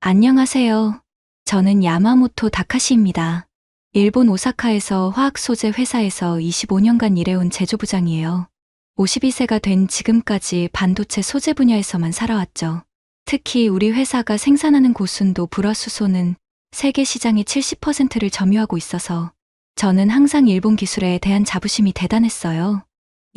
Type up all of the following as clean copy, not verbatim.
안녕하세요. 저는 야마모토 다카시입니다. 일본 오사카에서 화학소재 회사에서 25년간 일해온 제조부장이에요. 52세가 된 지금까지 반도체 소재 분야에서만 살아왔죠. 특히 우리 회사가 생산하는 고순도 불화수소는 세계 시장의 70%를 점유하고 있어서 저는 항상 일본 기술에 대한 자부심이 대단했어요.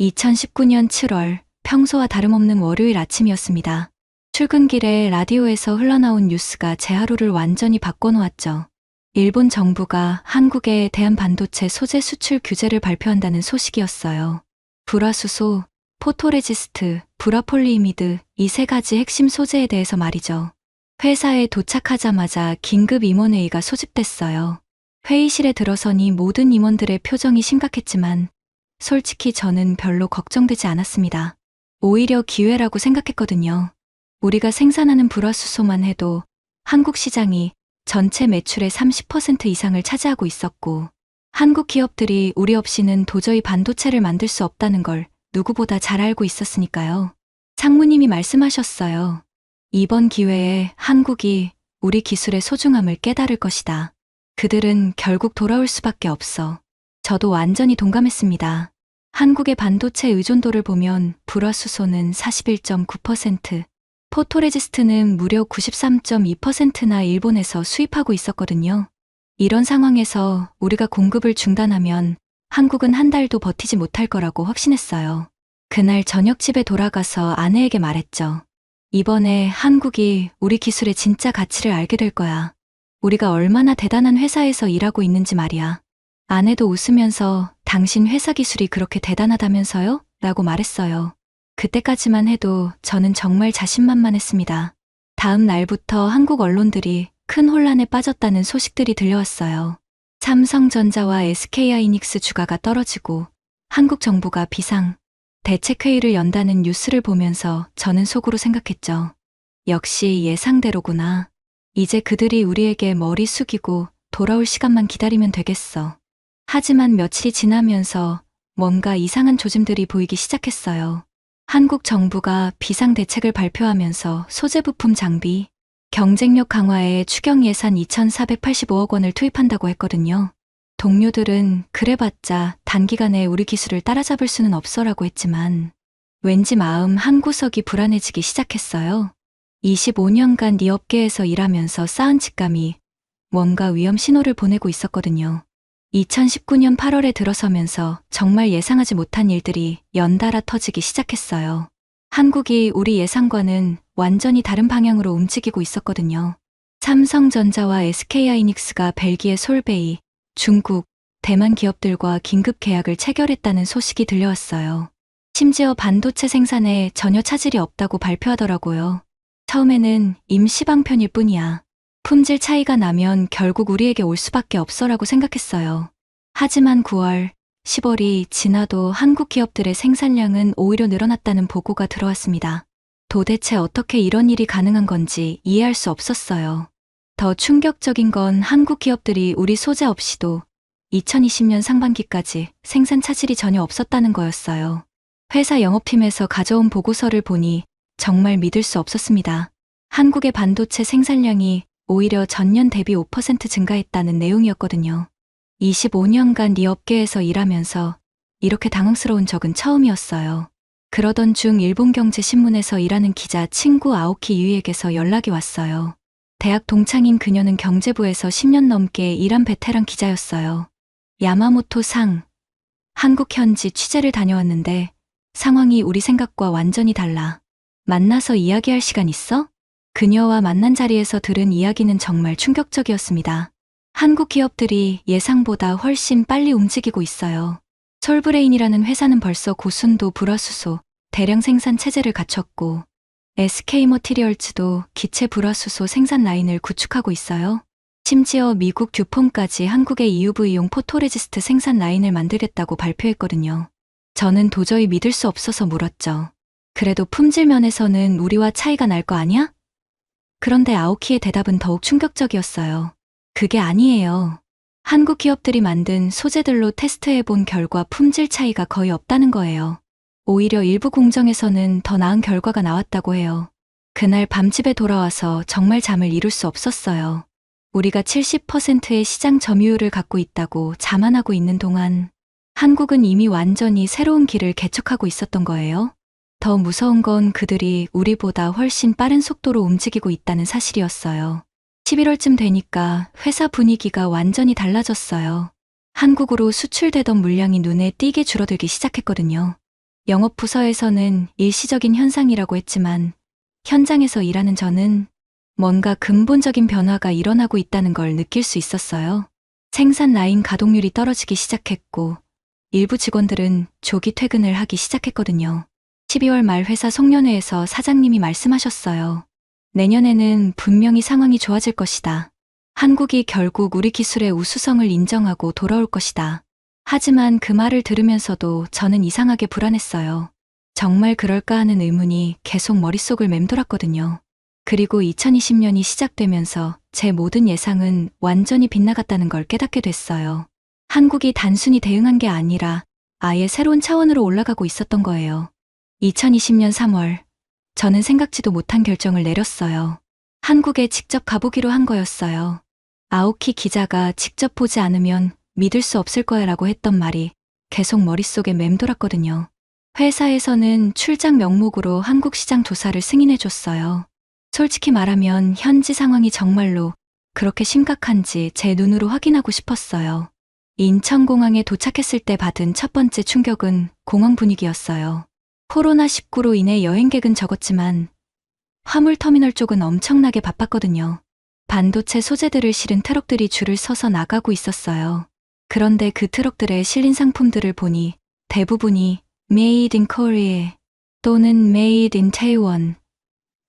2019년 7월 평소와 다름없는 월요일 아침이었습니다. 출근길에 라디오에서 흘러나온 뉴스가 제 하루를 완전히 바꿔놓았죠. 일본 정부가 한국에 대한 반도체 소재 수출 규제를 발표한다는 소식이었어요. 불화수소, 포토레지스트, 불화폴리이미드 이 세 가지 핵심 소재에 대해서 말이죠. 회사에 도착하자마자 긴급 임원회의가 소집됐어요. 회의실에 들어서니 모든 임원들의 표정이 심각했지만 솔직히 저는 별로 걱정되지 않았습니다. 오히려 기회라고 생각했거든요. 우리가 생산하는 불화수소만 해도 한국 시장이 전체 매출의 30% 이상을 차지하고 있었고, 한국 기업들이 우리 없이는 도저히 반도체를 만들 수 없다는 걸 누구보다 잘 알고 있었으니까요. 상무님이 말씀하셨어요. 이번 기회에 한국이 우리 기술의 소중함을 깨달을 것이다. 그들은 결국 돌아올 수밖에 없어. 저도 완전히 동감했습니다. 한국의 반도체 의존도를 보면 불화수소는 41.9%, 포토레지스트는 무려 93.2%나 일본에서 수입하고 있었거든요. 이런 상황에서 우리가 공급을 중단하면 한국은 한 달도 버티지 못할 거라고 확신했어요. 그날 저녁 집에 돌아가서 아내에게 말했죠. 이번에 한국이 우리 기술의 진짜 가치를 알게 될 거야. 우리가 얼마나 대단한 회사에서 일하고 있는지 말이야. 아내도 웃으면서 당신 회사 기술이 그렇게 대단하다면서요? 라고 말했어요. 그때까지만 해도 저는 정말 자신만만했습니다. 다음 날부터 한국 언론들이 큰 혼란에 빠졌다는 소식들이 들려왔어요. 삼성전자와 SK하이닉스 주가가 떨어지고 한국 정부가 비상 대책회의를 연다는 뉴스를 보면서 저는 속으로 생각했죠. 역시 예상대로구나. 이제 그들이 우리에게 머리 숙이고 돌아올 시간만 기다리면 되겠어. 하지만 며칠이 지나면서 뭔가 이상한 조짐들이 보이기 시작했어요. 한국 정부가 비상대책을 발표하면서 소재부품 장비, 경쟁력 강화에 추경 예산 2,485억 원을 투입한다고 했거든요. 동료들은 그래봤자 단기간에 우리 기술을 따라잡을 수는 없어라고 했지만 왠지 마음 한구석이 불안해지기 시작했어요. 25년간 이 업계에서 일하면서 쌓은 직감이 뭔가 위험 신호를 보내고 있었거든요. 2019년 8월에 들어서면서 정말 예상하지 못한 일들이 연달아 터지기 시작했어요. 한국이 우리 예상과는 완전히 다른 방향으로 움직이고 있었거든요. 삼성전자와 SK하이닉스가 벨기에 솔베이, 중국, 대만 기업들과 긴급 계약을 체결했다는 소식이 들려왔어요. 심지어 반도체 생산에 전혀 차질이 없다고 발표하더라고요. 처음에는 임시 방편일 뿐이야. 품질 차이가 나면 결국 우리에게 올 수밖에 없어라고 생각했어요. 하지만 9월, 10월이 지나도 한국 기업들의 생산량은 오히려 늘어났다는 보고가 들어왔습니다. 도대체 어떻게 이런 일이 가능한 건지 이해할 수 없었어요. 더 충격적인 건 한국 기업들이 우리 소재 없이도 2020년 상반기까지 생산 차질이 전혀 없었다는 거였어요. 회사 영업팀에서 가져온 보고서를 보니 정말 믿을 수 없었습니다. 한국의 반도체 생산량이 오히려 전년 대비 5% 증가했다는 내용이었거든요. 25년간 이 업계에서 일하면서 이렇게 당황스러운 적은 처음이었어요. 그러던 중 일본경제신문에서 일하는 기자 친구 아오키 유이에게서 연락이 왔어요. 대학 동창인 그녀는 경제부에서 10년 넘게 일한 베테랑 기자였어요. 야마모토 상, 한국 현지 취재를 다녀왔는데 상황이 우리 생각과 완전히 달라. 만나서 이야기할 시간 있어? 그녀와 만난 자리에서 들은 이야기는 정말 충격적이었습니다. 한국 기업들이 예상보다 훨씬 빨리 움직이고 있어요. 솔브레인이라는 회사는 벌써 고순도 불화수소 대량 생산 체제를 갖췄고 SK머티리얼즈도 기체 불화수소 생산 라인을 구축하고 있어요. 심지어 미국 듀폰까지 한국의 EUV용 포토레지스트 생산 라인을 만들겠다고 발표했거든요. 저는 도저히 믿을 수 없어서 물었죠. 그래도 품질 면에서는 우리와 차이가 날 거 아니야? 그런데 아오키의 대답은 더욱 충격적이었어요. 그게 아니에요. 한국 기업들이 만든 소재들로 테스트해본 결과 품질 차이가 거의 없다는 거예요. 오히려 일부 공정에서는 더 나은 결과가 나왔다고 해요. 그날 밤 집에 돌아와서 정말 잠을 이룰 수 없었어요. 우리가 70%의 시장 점유율을 갖고 있다고 자만하고 있는 동안 한국은 이미 완전히 새로운 길을 개척하고 있었던 거예요. 더 무서운 건 그들이 우리보다 훨씬 빠른 속도로 움직이고 있다는 사실이었어요. 11월쯤 되니까 회사 분위기가 완전히 달라졌어요. 한국으로 수출되던 물량이 눈에 띄게 줄어들기 시작했거든요. 영업부서에서는 일시적인 현상이라고 했지만 현장에서 일하는 저는 뭔가 근본적인 변화가 일어나고 있다는 걸 느낄 수 있었어요. 생산 라인 가동률이 떨어지기 시작했고 일부 직원들은 조기 퇴근을 하기 시작했거든요. 12월 말 회사 송년회에서 사장님이 말씀하셨어요. 내년에는 분명히 상황이 좋아질 것이다. 한국이 결국 우리 기술의 우수성을 인정하고 돌아올 것이다. 하지만 그 말을 들으면서도 저는 이상하게 불안했어요. 정말 그럴까 하는 의문이 계속 머릿속을 맴돌았거든요. 그리고 2020년이 시작되면서 제 모든 예상은 완전히 빗나갔다는 걸 깨닫게 됐어요. 한국이 단순히 대응한 게 아니라 아예 새로운 차원으로 올라가고 있었던 거예요. 2020년 3월, 저는 생각지도 못한 결정을 내렸어요. 한국에 직접 가보기로 한 거였어요. 아오키 기자가 직접 보지 않으면 믿을 수 없을 거야 라고 했던 말이 계속 머릿속에 맴돌았거든요. 회사에서는 출장 명목으로 한국 시장 조사를 승인해줬어요. 솔직히 말하면 현지 상황이 정말로 그렇게 심각한지 제 눈으로 확인하고 싶었어요. 인천공항에 도착했을 때 받은 첫 번째 충격은 공항 분위기였어요. 코로나19로 인해 여행객은 적었지만 화물터미널 쪽은 엄청나게 바빴거든요. 반도체 소재들을 실은 트럭들이 줄을 서서 나가고 있었어요. 그런데 그 트럭들에 실린 상품들을 보니 대부분이 Made in Korea 또는 Made in Taiwan,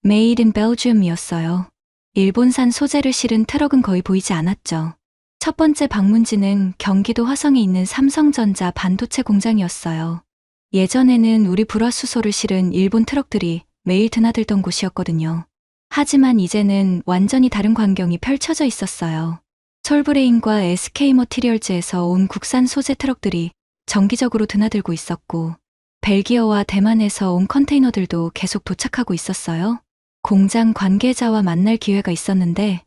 Made in Belgium이었어요. 일본산 소재를 실은 트럭은 거의 보이지 않았죠. 첫 번째 방문지는 경기도 화성에 있는 삼성전자 반도체 공장이었어요. 예전에는 우리 불화수소를 실은 일본 트럭들이 매일 드나들던 곳이었거든요. 하지만 이제는 완전히 다른 광경이 펼쳐져 있었어요. 솔브레인과 SK머티리얼즈에서 온 국산 소재 트럭들이 정기적으로 드나들고 있었고 벨기어와 대만에서 온 컨테이너들도 계속 도착하고 있었어요. 공장 관계자와 만날 기회가 있었는데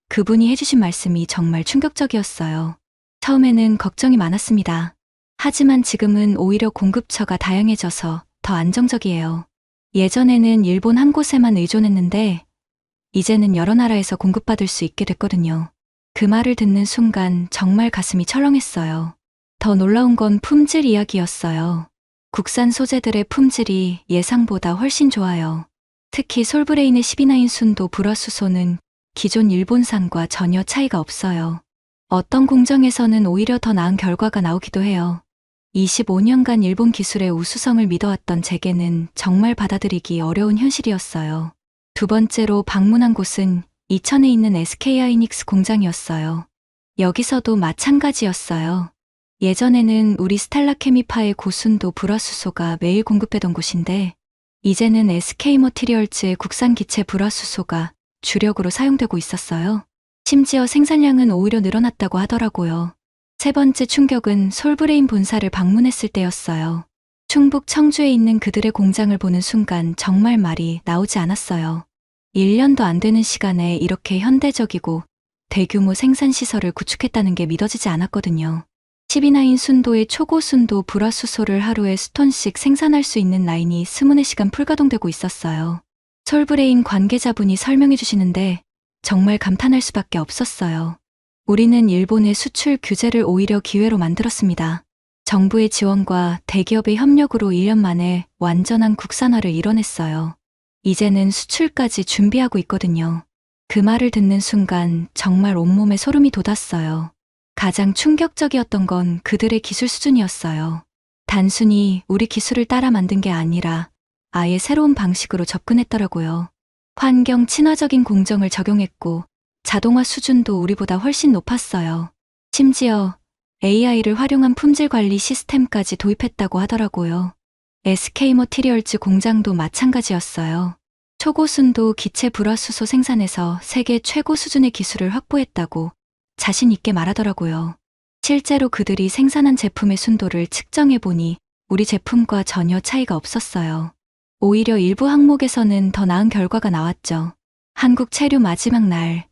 그분이 해주신 말씀이 정말 충격적이었어요. 처음에는 걱정이 많았습니다. 하지만 지금은 오히려 공급처가 다양해져서 더 안정적이에요. 예전에는 일본 한 곳에만 의존했는데 이제는 여러 나라에서 공급받을 수 있게 됐거든요. 그 말을 듣는 순간 정말 가슴이 철렁했어요. 더 놀라운 건 품질 이야기였어요. 국산 소재들의 품질이 예상보다 훨씬 좋아요. 특히 솔브레인의 12나인 순도 불화수소는 기존 일본산과 전혀 차이가 없어요. 어떤 공정에서는 오히려 더 나은 결과가 나오기도 해요. 25년간 일본 기술의 우수성을 믿어왔던 제게는 정말 받아들이기 어려운 현실이었어요. 두 번째로 방문한 곳은 이천에 있는 SK하이닉스 공장이었어요. 여기서도 마찬가지였어요. 예전에는 우리 스텔라케미파의 고순도 불화수소가 매일 공급되던 곳인데 이제는 SK머티리얼즈의 국산 기체 불화수소가 주력으로 사용되고 있었어요. 심지어 생산량은 오히려 늘어났다고 하더라고요. 세 번째 충격은 솔브레인 본사를 방문했을 때였어요. 충북 청주에 있는 그들의 공장을 보는 순간 정말 말이 나오지 않았어요. 1년도 안 되는 시간에 이렇게 현대적이고 대규모 생산시설을 구축했다는 게 믿어지지 않았거든요. 12나인 순도의 초고순도 불화수소를 하루에 수톤씩 생산할 수 있는 라인이 24시간 풀가동되고 있었어요. 솔브레인 관계자분이 설명해 주시는데 정말 감탄할 수밖에 없었어요. 우리는 일본의 수출 규제를 오히려 기회로 만들었습니다. 정부의 지원과 대기업의 협력으로 1년 만에 완전한 국산화를 이뤄냈어요. 이제는 수출까지 준비하고 있거든요. 그 말을 듣는 순간 정말 온몸에 소름이 돋았어요. 가장 충격적이었던 건 그들의 기술 수준이었어요. 단순히 우리 기술을 따라 만든 게 아니라 아예 새로운 방식으로 접근했더라고요. 환경 친화적인 공정을 적용했고 자동화 수준도 우리보다 훨씬 높았어요. 심지어 AI를 활용한 품질 관리 시스템까지 도입했다고 하더라고요. SK머티리얼즈 공장도 마찬가지였어요. 초고순도 기체 불화수소 생산에서 세계 최고 수준의 기술을 확보했다고 자신 있게 말하더라고요. 실제로 그들이 생산한 제품의 순도를 측정해보니 우리 제품과 전혀 차이가 없었어요. 오히려 일부 항목에서는 더 나은 결과가 나왔죠. 한국 체류 마지막 날,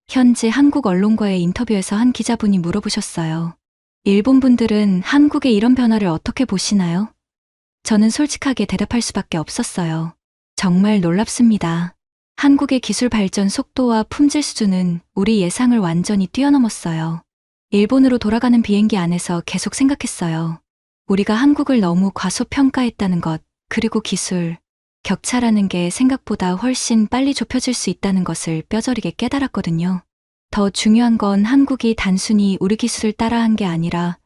현지 한국 언론과의 인터뷰에서 한 기자분이 물어보셨어요. 일본 분들은 한국의 이런 변화를 어떻게 보시나요? 저는 솔직하게 대답할 수밖에 없었어요. 정말 놀랍습니다. 한국의 기술 발전 속도와 품질 수준은 우리 예상을 완전히 뛰어넘었어요. 일본으로 돌아가는 비행기 안에서 계속 생각했어요. 우리가 한국을 너무 과소평가했다는 것, 그리고 기술, 격차라는 게 생각보다 훨씬 빨리 좁혀질 수 있다는 것을 뼈저리게 깨달았거든요. 더 중요한 건 한국이 단순히 우리 기술을 따라한 게 아니라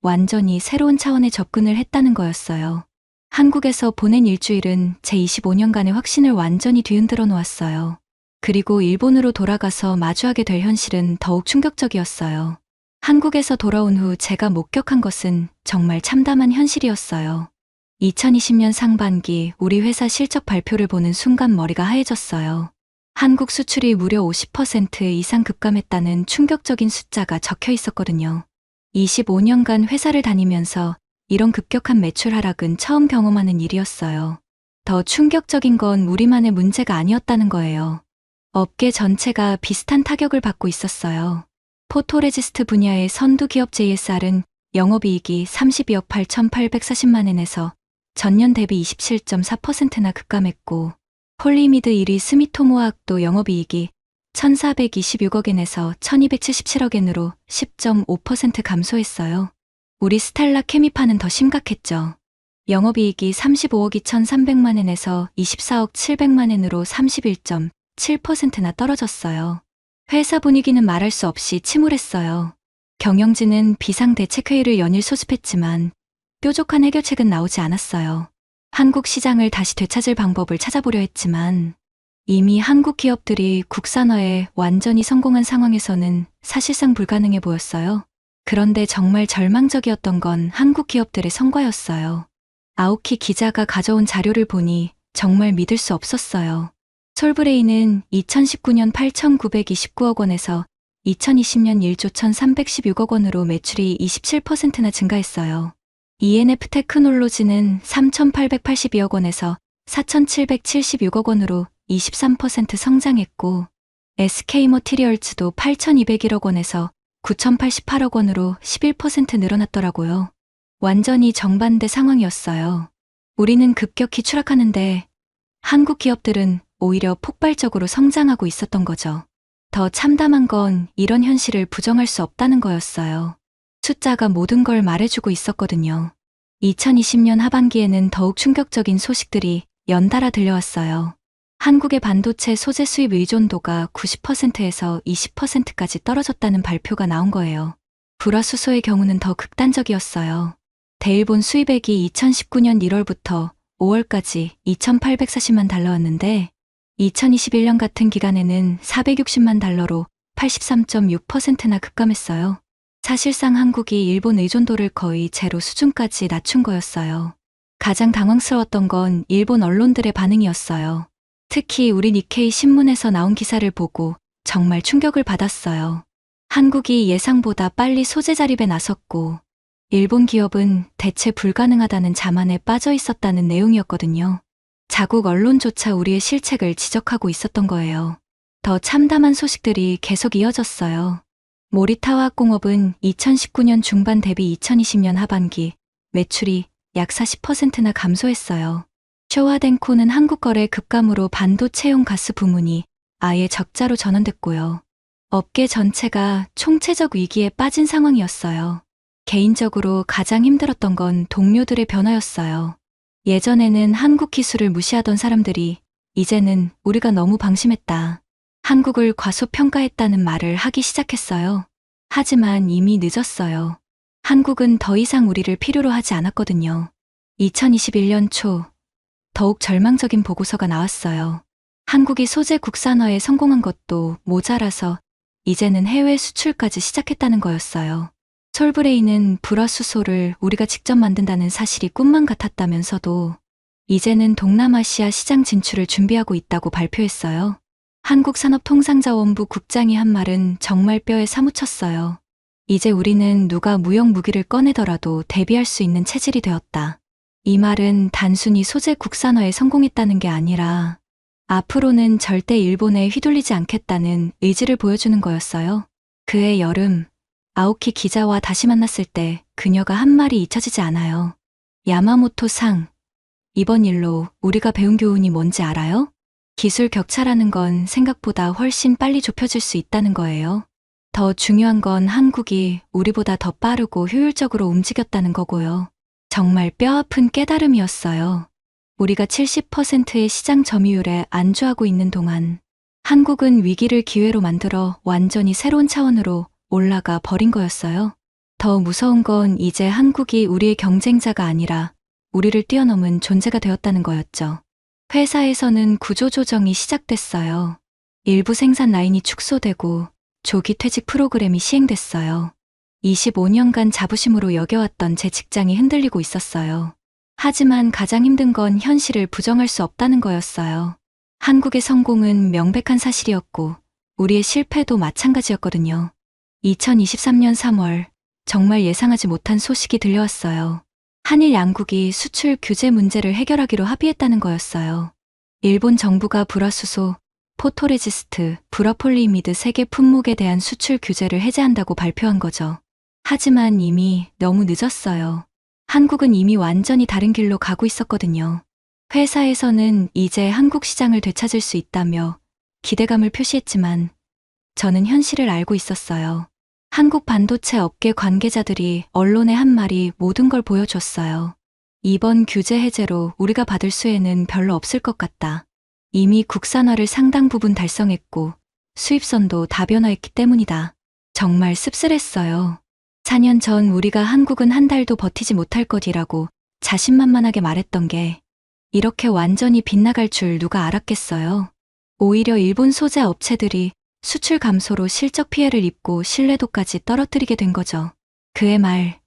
완전히 새로운 차원의 접근을 했다는 거였어요. 한국에서 보낸 일주일은 제 25년간의 확신을 완전히 뒤흔들어 놓았어요. 그리고 일본으로 돌아가서 마주하게 될 현실은 더욱 충격적이었어요. 한국에서 돌아온 후 제가 목격한 것은 정말 참담한 현실이었어요. 2020년 상반기 우리 회사 실적 발표를 보는 순간 머리가 하얘졌어요. 한국 수출이 무려 50% 이상 급감했다는 충격적인 숫자가 적혀 있었거든요. 25년간 회사를 다니면서 이런 급격한 매출 하락은 처음 경험하는 일이었어요. 더 충격적인 건 우리만의 문제가 아니었다는 거예요. 업계 전체가 비슷한 타격을 받고 있었어요. 포토레지스트 분야의 선두 기업 JSR은 영업이익이 32억 8,840만 엔에서 전년 대비 27.4%나 급감했고, 폴리미드 1위 스미토모화학도 영업이익이 1,426억 엔에서 1,277억 엔으로 10.5% 감소했어요. 우리 스텔라 케미파는 더 심각했죠. 영업이익이 35억 2,300만 엔에서 24억 700만 엔으로 31.7%나 떨어졌어요. 회사 분위기는 말할 수 없이 침울했어요. 경영진은 비상대책회의를 연일 소집했지만 뾰족한 해결책은 나오지 않았어요. 한국 시장을 다시 되찾을 방법을 찾아보려 했지만 이미 한국 기업들이 국산화에 완전히 성공한 상황에서는 사실상 불가능해 보였어요. 그런데 정말 절망적이었던 건 한국 기업들의 성과였어요. 아오키 기자가 가져온 자료를 보니 정말 믿을 수 없었어요. 솔브레인은 2019년 8,929억 원에서 2020년 1조 1,316억 원으로 매출이 27%나 증가했어요. ENF 테크놀로지는 3,882억 원에서 4,776억 원으로 23% 성장했고, SK머티리얼즈도 8,201억 원에서 9,088억 원으로 11% 늘어났더라고요. 완전히 정반대 상황이었어요. 우리는 급격히 추락하는데 한국 기업들은 오히려 폭발적으로 성장하고 있었던 거죠. 더 참담한 건 이런 현실을 부정할 수 없다는 거였어요. 숫자가 모든 걸 말해주고 있었거든요. 2020년 하반기에는 더욱 충격적인 소식들이 연달아 들려왔어요. 한국의 반도체 소재 수입 의존도가 90%에서 20%까지 떨어졌다는 발표가 나온 거예요. 불화수소의 경우는 더 극단적이었어요. 대일본 수입액이 2019년 1월부터 5월까지 2,840만 달러였는데 2021년 같은 기간에는 460만 달러로 83.6%나 급감했어요. 사실상 한국이 일본 의존도를 거의 제로 수준까지 낮춘 거였어요. 가장 당황스러웠던 건 일본 언론들의 반응이었어요. 특히 우리 니케이 신문에서 나온 기사를 보고 정말 충격을 받았어요. 한국이 예상보다 빨리 소재 자립에 나섰고 일본 기업은 대체 불가능하다는 자만에 빠져 있었다는 내용이었거든요. 자국 언론조차 우리의 실책을 지적하고 있었던 거예요. 더 참담한 소식들이 계속 이어졌어요. 모리타와 학공업은 2019년 중반 대비 2020년 하반기 매출이 약 40%나 감소했어요. 쇼와덴코는 한국 거래 급감으로 반도체용 가스 부문이 아예 적자로 전환됐고요. 업계 전체가 총체적 위기에 빠진 상황이었어요. 개인적으로 가장 힘들었던 건 동료들의 변화였어요. 예전에는 한국 기술을 무시하던 사람들이 이제는 우리가 너무 방심했다. 한국을 과소평가했다는 말을 하기 시작했어요. 하지만 이미 늦었어요. 한국은 더 이상 우리를 필요로 하지 않았거든요. 2021년 초 더욱 절망적인 보고서가 나왔어요. 한국이 소재 국산화에 성공한 것도 모자라서 이제는 해외 수출까지 시작했다는 거였어요. 솔브레인은 불화수소를 우리가 직접 만든다는 사실이 꿈만 같았다면서도 이제는 동남아시아 시장 진출을 준비하고 있다고 발표했어요. 한국산업통상자원부 국장이 한 말은 정말 뼈에 사무쳤어요. 이제 우리는 누가 무역 무기를 꺼내더라도 대비할 수 있는 체질이 되었다. 이 말은 단순히 소재 국산화에 성공했다는 게 아니라 앞으로는 절대 일본에 휘둘리지 않겠다는 의지를 보여주는 거였어요. 그해 여름, 아오키 기자와 다시 만났을 때 그녀가 한 말이 잊혀지지 않아요. 야마모토 상, 이번 일로 우리가 배운 교훈이 뭔지 알아요? 기술 격차라는 건 생각보다 훨씬 빨리 좁혀질 수 있다는 거예요. 더 중요한 건 한국이 우리보다 더 빠르고 효율적으로 움직였다는 거고요. 정말 뼈아픈 깨달음이었어요. 우리가 70%의 시장 점유율에 안주하고 있는 동안 한국은 위기를 기회로 만들어 완전히 새로운 차원으로 올라가 버린 거였어요. 더 무서운 건 이제 한국이 우리의 경쟁자가 아니라 우리를 뛰어넘은 존재가 되었다는 거였죠. 회사에서는 구조조정이 시작됐어요. 일부 생산 라인이 축소되고 조기 퇴직 프로그램이 시행됐어요. 25년간 자부심으로 여겨왔던 제 직장이 흔들리고 있었어요. 하지만 가장 힘든 건 현실을 부정할 수 없다는 거였어요. 한국의 성공은 명백한 사실이었고 우리의 실패도 마찬가지였거든요. 2023년 3월 정말 예상하지 못한 소식이 들려왔어요. 한일 양국이 수출 규제 문제를 해결하기로 합의했다는 거였어요. 일본 정부가 불화수소, 포토레지스트, 불화폴리이미드 3개 품목에 대한 수출 규제를 해제한다고 발표한 거죠. 하지만 이미 너무 늦었어요. 한국은 이미 완전히 다른 길로 가고 있었거든요. 회사에서는 이제 한국 시장을 되찾을 수 있다며 기대감을 표시했지만 저는 현실을 알고 있었어요. 한국 반도체 업계 관계자들이 언론에 한 말이 모든 걸 보여줬어요. 이번 규제 해제로 우리가 받을 수혜는 별로 없을 것 같다. 이미 국산화를 상당 부분 달성했고 수입선도 다변화했기 때문이다. 정말 씁쓸했어요. 4년 전 우리가 한국은 한 달도 버티지 못할 것이라고 자신만만하게 말했던 게 이렇게 완전히 빗나갈 줄 누가 알았겠어요. 오히려 일본 소재 업체들이 수출 감소로 실적 피해를 입고 신뢰도까지 떨어뜨리게 된 거죠. 그해 말,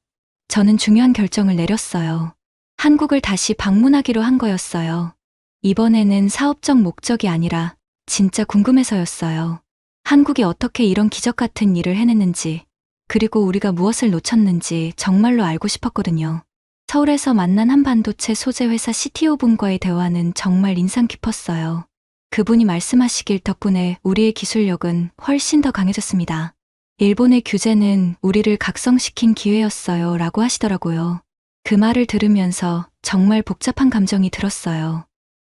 저는 중요한 결정을 내렸어요. 한국을 다시 방문하기로 한 거였어요. 이번에는 사업적 목적이 아니라 진짜 궁금해서였어요. 한국이 어떻게 이런 기적 같은 일을 해냈는지, 그리고 우리가 무엇을 놓쳤는지 정말로 알고 싶었거든요. 서울에서 만난 한 반도체 소재 회사 CTO 분과의 대화는 정말 인상 깊었어요. 그분이 말씀하시길 덕분에 우리의 기술력은 훨씬 더 강해졌습니다. 일본의 규제는 우리를 각성시킨 기회였어요 라고 하시더라고요. 그 말을 들으면서 정말 복잡한 감정이 들었어요.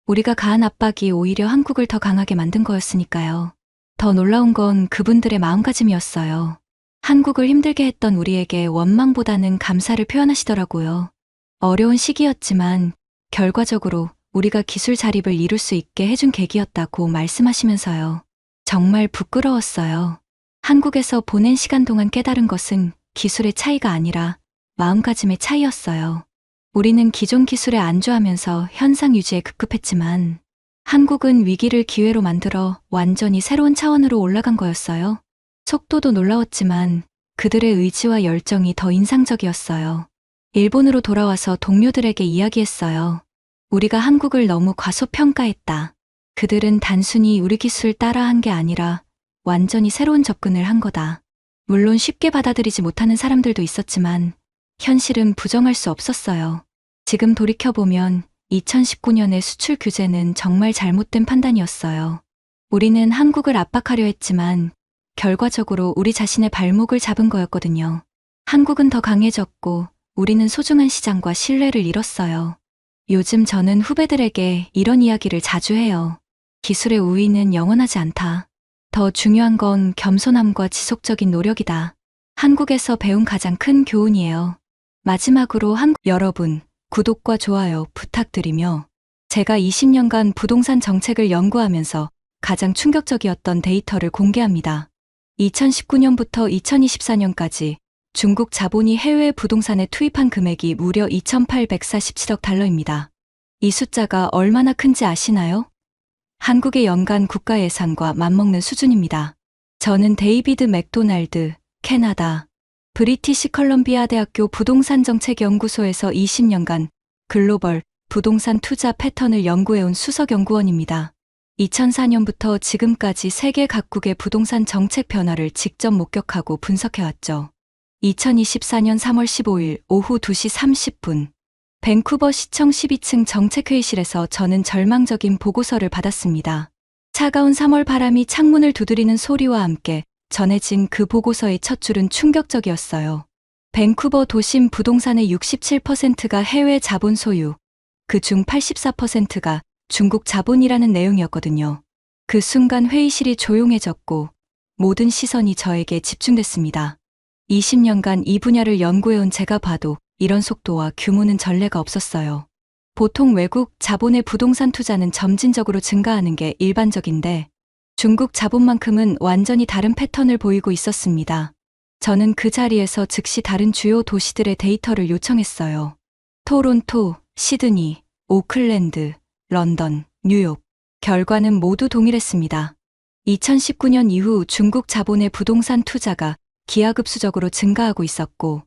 우리가 가한 압박이 오히려 한국을 더 강하게 만든 거였으니까요. 더 놀라운 건 그분들의 마음가짐이었어요. 한국을 힘들게 했던 우리에게 원망보다는 감사를 표현하시더라고요. 어려운 시기였지만 결과적으로 우리가 기술 자립을 이룰 수 있게 해준 계기였다고 말씀하시면서요. 정말 부끄러웠어요. 한국에서 보낸 시간 동안 깨달은 것은 기술의 차이가 아니라 마음가짐의 차이였어요. 우리는 기존 기술에 안주하면서 현상 유지에 급급했지만 한국은 위기를 기회로 만들어 완전히 새로운 차원으로 올라간 거였어요. 속도도 놀라웠지만 그들의 의지와 열정이 더 인상적이었어요. 일본으로 돌아와서 동료들에게 이야기했어요. 우리가 한국을 너무 과소평가했다. 그들은 단순히 우리 기술 따라한 게 아니라 완전히 새로운 접근을 한 거다. 물론 쉽게 받아들이지 못하는 사람들도 있었지만 현실은 부정할 수 없었어요. 지금 돌이켜보면 2019년의 수출 규제는 정말 잘못된 판단이었어요. 우리는 한국을 압박하려 했지만 결과적으로 우리 자신의 발목을 잡은 거였거든요. 한국은 더 강해졌고 우리는 소중한 시장과 신뢰를 잃었어요. 요즘 저는 후배들에게 이런 이야기를 자주 해요. 기술의 우위는 영원하지 않다. 더 중요한 건 겸손함과 지속적인 노력이다. 한국에서 배운 가장 큰 교훈이에요. 마지막으로 여러분, 구독과 좋아요 부탁드리며 제가 20년간 부동산 정책을 연구하면서 가장 충격적이었던 데이터를 공개합니다. 2019년부터 2024년까지 중국 자본이 해외 부동산에 투입한 금액이 무려 2,847억 달러입니다. 이 숫자가 얼마나 큰지 아시나요? 한국의 연간 국가 예산과 맞먹는 수준입니다. 저는 데이비드 맥도날드, 캐나다, 브리티시 컬럼비아 대학교 부동산정책연구소에서 20년간 글로벌 부동산 투자 패턴을 연구해온 수석연구원입니다. 2004년부터 지금까지 세계 각국의 부동산 정책 변화를 직접 목격하고 분석해왔죠. 2024년 3월 15일 오후 2시 30분 밴쿠버 시청 12층 정책회의실에서 저는 절망적인 보고서를 받았습니다. 차가운 3월 바람이 창문을 두드리는 소리와 함께 전해진 그 보고서의 첫 줄은 충격적이었어요. 밴쿠버 도심 부동산의 67%가 해외 자본 소유, 그중 84%가 중국 자본이라는 내용이었거든요. 그 순간 회의실이 조용해졌고 모든 시선이 저에게 집중됐습니다. 20년간 이 분야를 연구해온 제가 봐도 이런 속도와 규모는 전례가 없었어요. 보통 외국 자본의 부동산 투자는 점진적으로 증가하는 게 일반적인데 중국 자본만큼은 완전히 다른 패턴을 보이고 있었습니다. 저는 그 자리에서 즉시 다른 주요 도시들의 데이터를 요청했어요. 토론토, 시드니, 오클랜드, 런던, 뉴욕. 결과는 모두 동일했습니다. 2019년 이후 중국 자본의 부동산 투자가 기하급수적으로 증가하고 있었고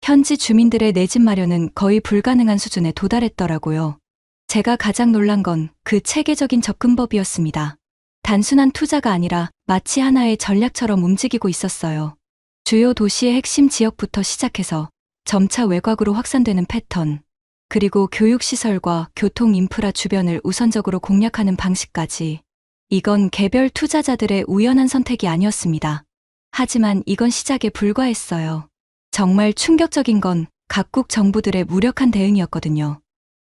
현지 주민들의 내 집 마련은 거의 불가능한 수준에 도달했더라고요. 제가 가장 놀란 건 그 체계적인 접근법이었습니다. 단순한 투자가 아니라 마치 하나의 전략처럼 움직이고 있었어요. 주요 도시의 핵심 지역부터 시작해서 점차 외곽으로 확산되는 패턴, 그리고 교육시설과 교통 인프라 주변을 우선적으로 공략하는 방식까지. 이건 개별 투자자들의 우연한 선택이 아니었습니다. 하지만 이건 시작에 불과했어요. 정말 충격적인 건 각국 정부들의 무력한 대응이었거든요.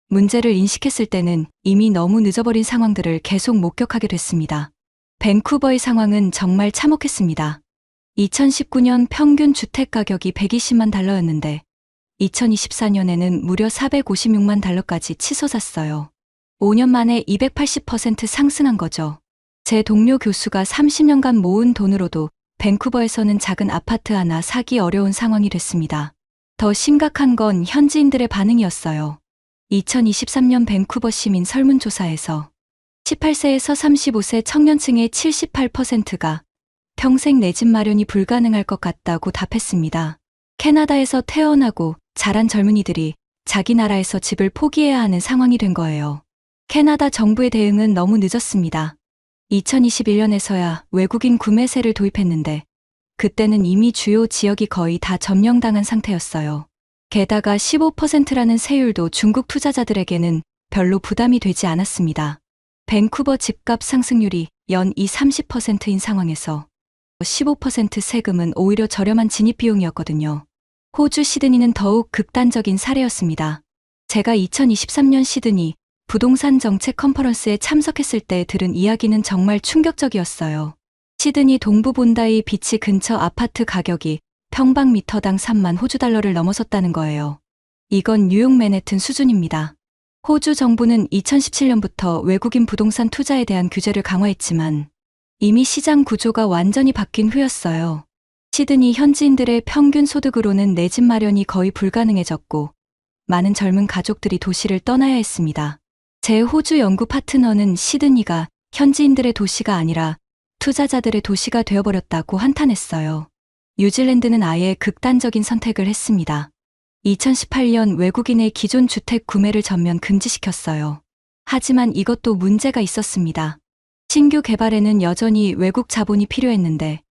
문제를 인식했을 때는 이미 너무 늦어버린 상황들을 계속 목격하게 됐습니다. 밴쿠버의 상황은 정말 참혹했습니다. 2019년 평균 주택 가격이 120만 달러였는데 2024년에는 무려 456만 달러까지 치솟았어요. 5년 만에 280% 상승한 거죠. 제 동료 교수가 30년간 모은 돈으로도 밴쿠버에서는 작은 아파트 하나 사기 어려운 상황이 됐습니다. 더 심각한 건 현지인들의 반응이었어요. 2023년 밴쿠버 시민 설문조사에서 18세에서 35세 청년층의 78%가 평생 내 집 마련이 불가능할 것 같다고 답했습니다. 캐나다에서 태어나고 자란 젊은이들이 자기 나라에서 집을 포기해야 하는 상황이 된 거예요. 캐나다 정부의 대응은 너무 늦었습니다. 2021년에서야 외국인 구매세를 도입했는데 그때는 이미 주요 지역이 거의 다 점령당한 상태였어요. 게다가 15%라는 세율도 중국 투자자들에게는 별로 부담이 되지 않았습니다. 밴쿠버 집값 상승률이 연이 30%인 상황에서 15% 세금은 오히려 저렴한 진입비용이었거든요. 호주 시드니는 더욱 극단적인 사례였습니다. 제가 2023년 시드니 부동산 정책 컨퍼런스에 참석했을 때 들은 이야기는 정말 충격적이었어요. 시드니 동부 본다이 비치 근처 아파트 가격이 평방미터당 3만 호주 달러를 넘어섰다는 거예요. 이건 뉴욕 맨해튼 수준입니다. 호주 정부는 2017년부터 외국인 부동산 투자에 대한 규제를 강화했지만 이미 시장 구조가 완전히 바뀐 후였어요. 시드니 현지인들의 평균 소득으로는 내 집 마련이 거의 불가능해졌고 많은 젊은 가족들이 도시를 떠나야 했습니다. 제 호주 연구 파트너는 시드니가 현지인들의 도시가 아니라 투자자들의 도시가 되어버렸다고 한탄했어요. 뉴질랜드는 아예 극단적인 선택을 했습니다. 2018년 외국인의 기존 주택 구매를 전면 금지시켰어요. 하지만 이것도 문제가 있었습니다. 신규 개발에는 여전히 외국 자본이 필요했는데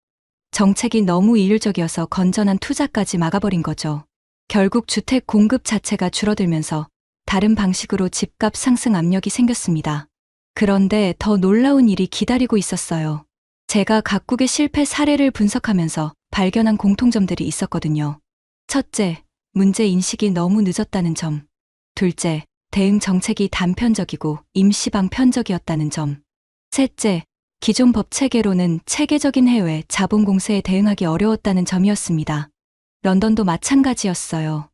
정책이 너무 일률적이어서 건전한 투자까지 막아버린 거죠. 결국 주택 공급 자체가 줄어들면서 다른 방식으로 집값 상승 압력이 생겼습니다. 그런데 더 놀라운 일이 기다리고 있었어요. 제가 각국의 실패 사례를 분석하면서 발견한 공통점들이 있었거든요. 첫째, 문제 인식이 너무 늦었다는 점. 둘째, 대응 정책이 단편적이고 임시방편적이었다는 점. 셋째, 기존 법 체계로는 체계적인 해외 자본 공세에 대응하기 어려웠다는 점이었습니다. 런던도 마찬가지였어요.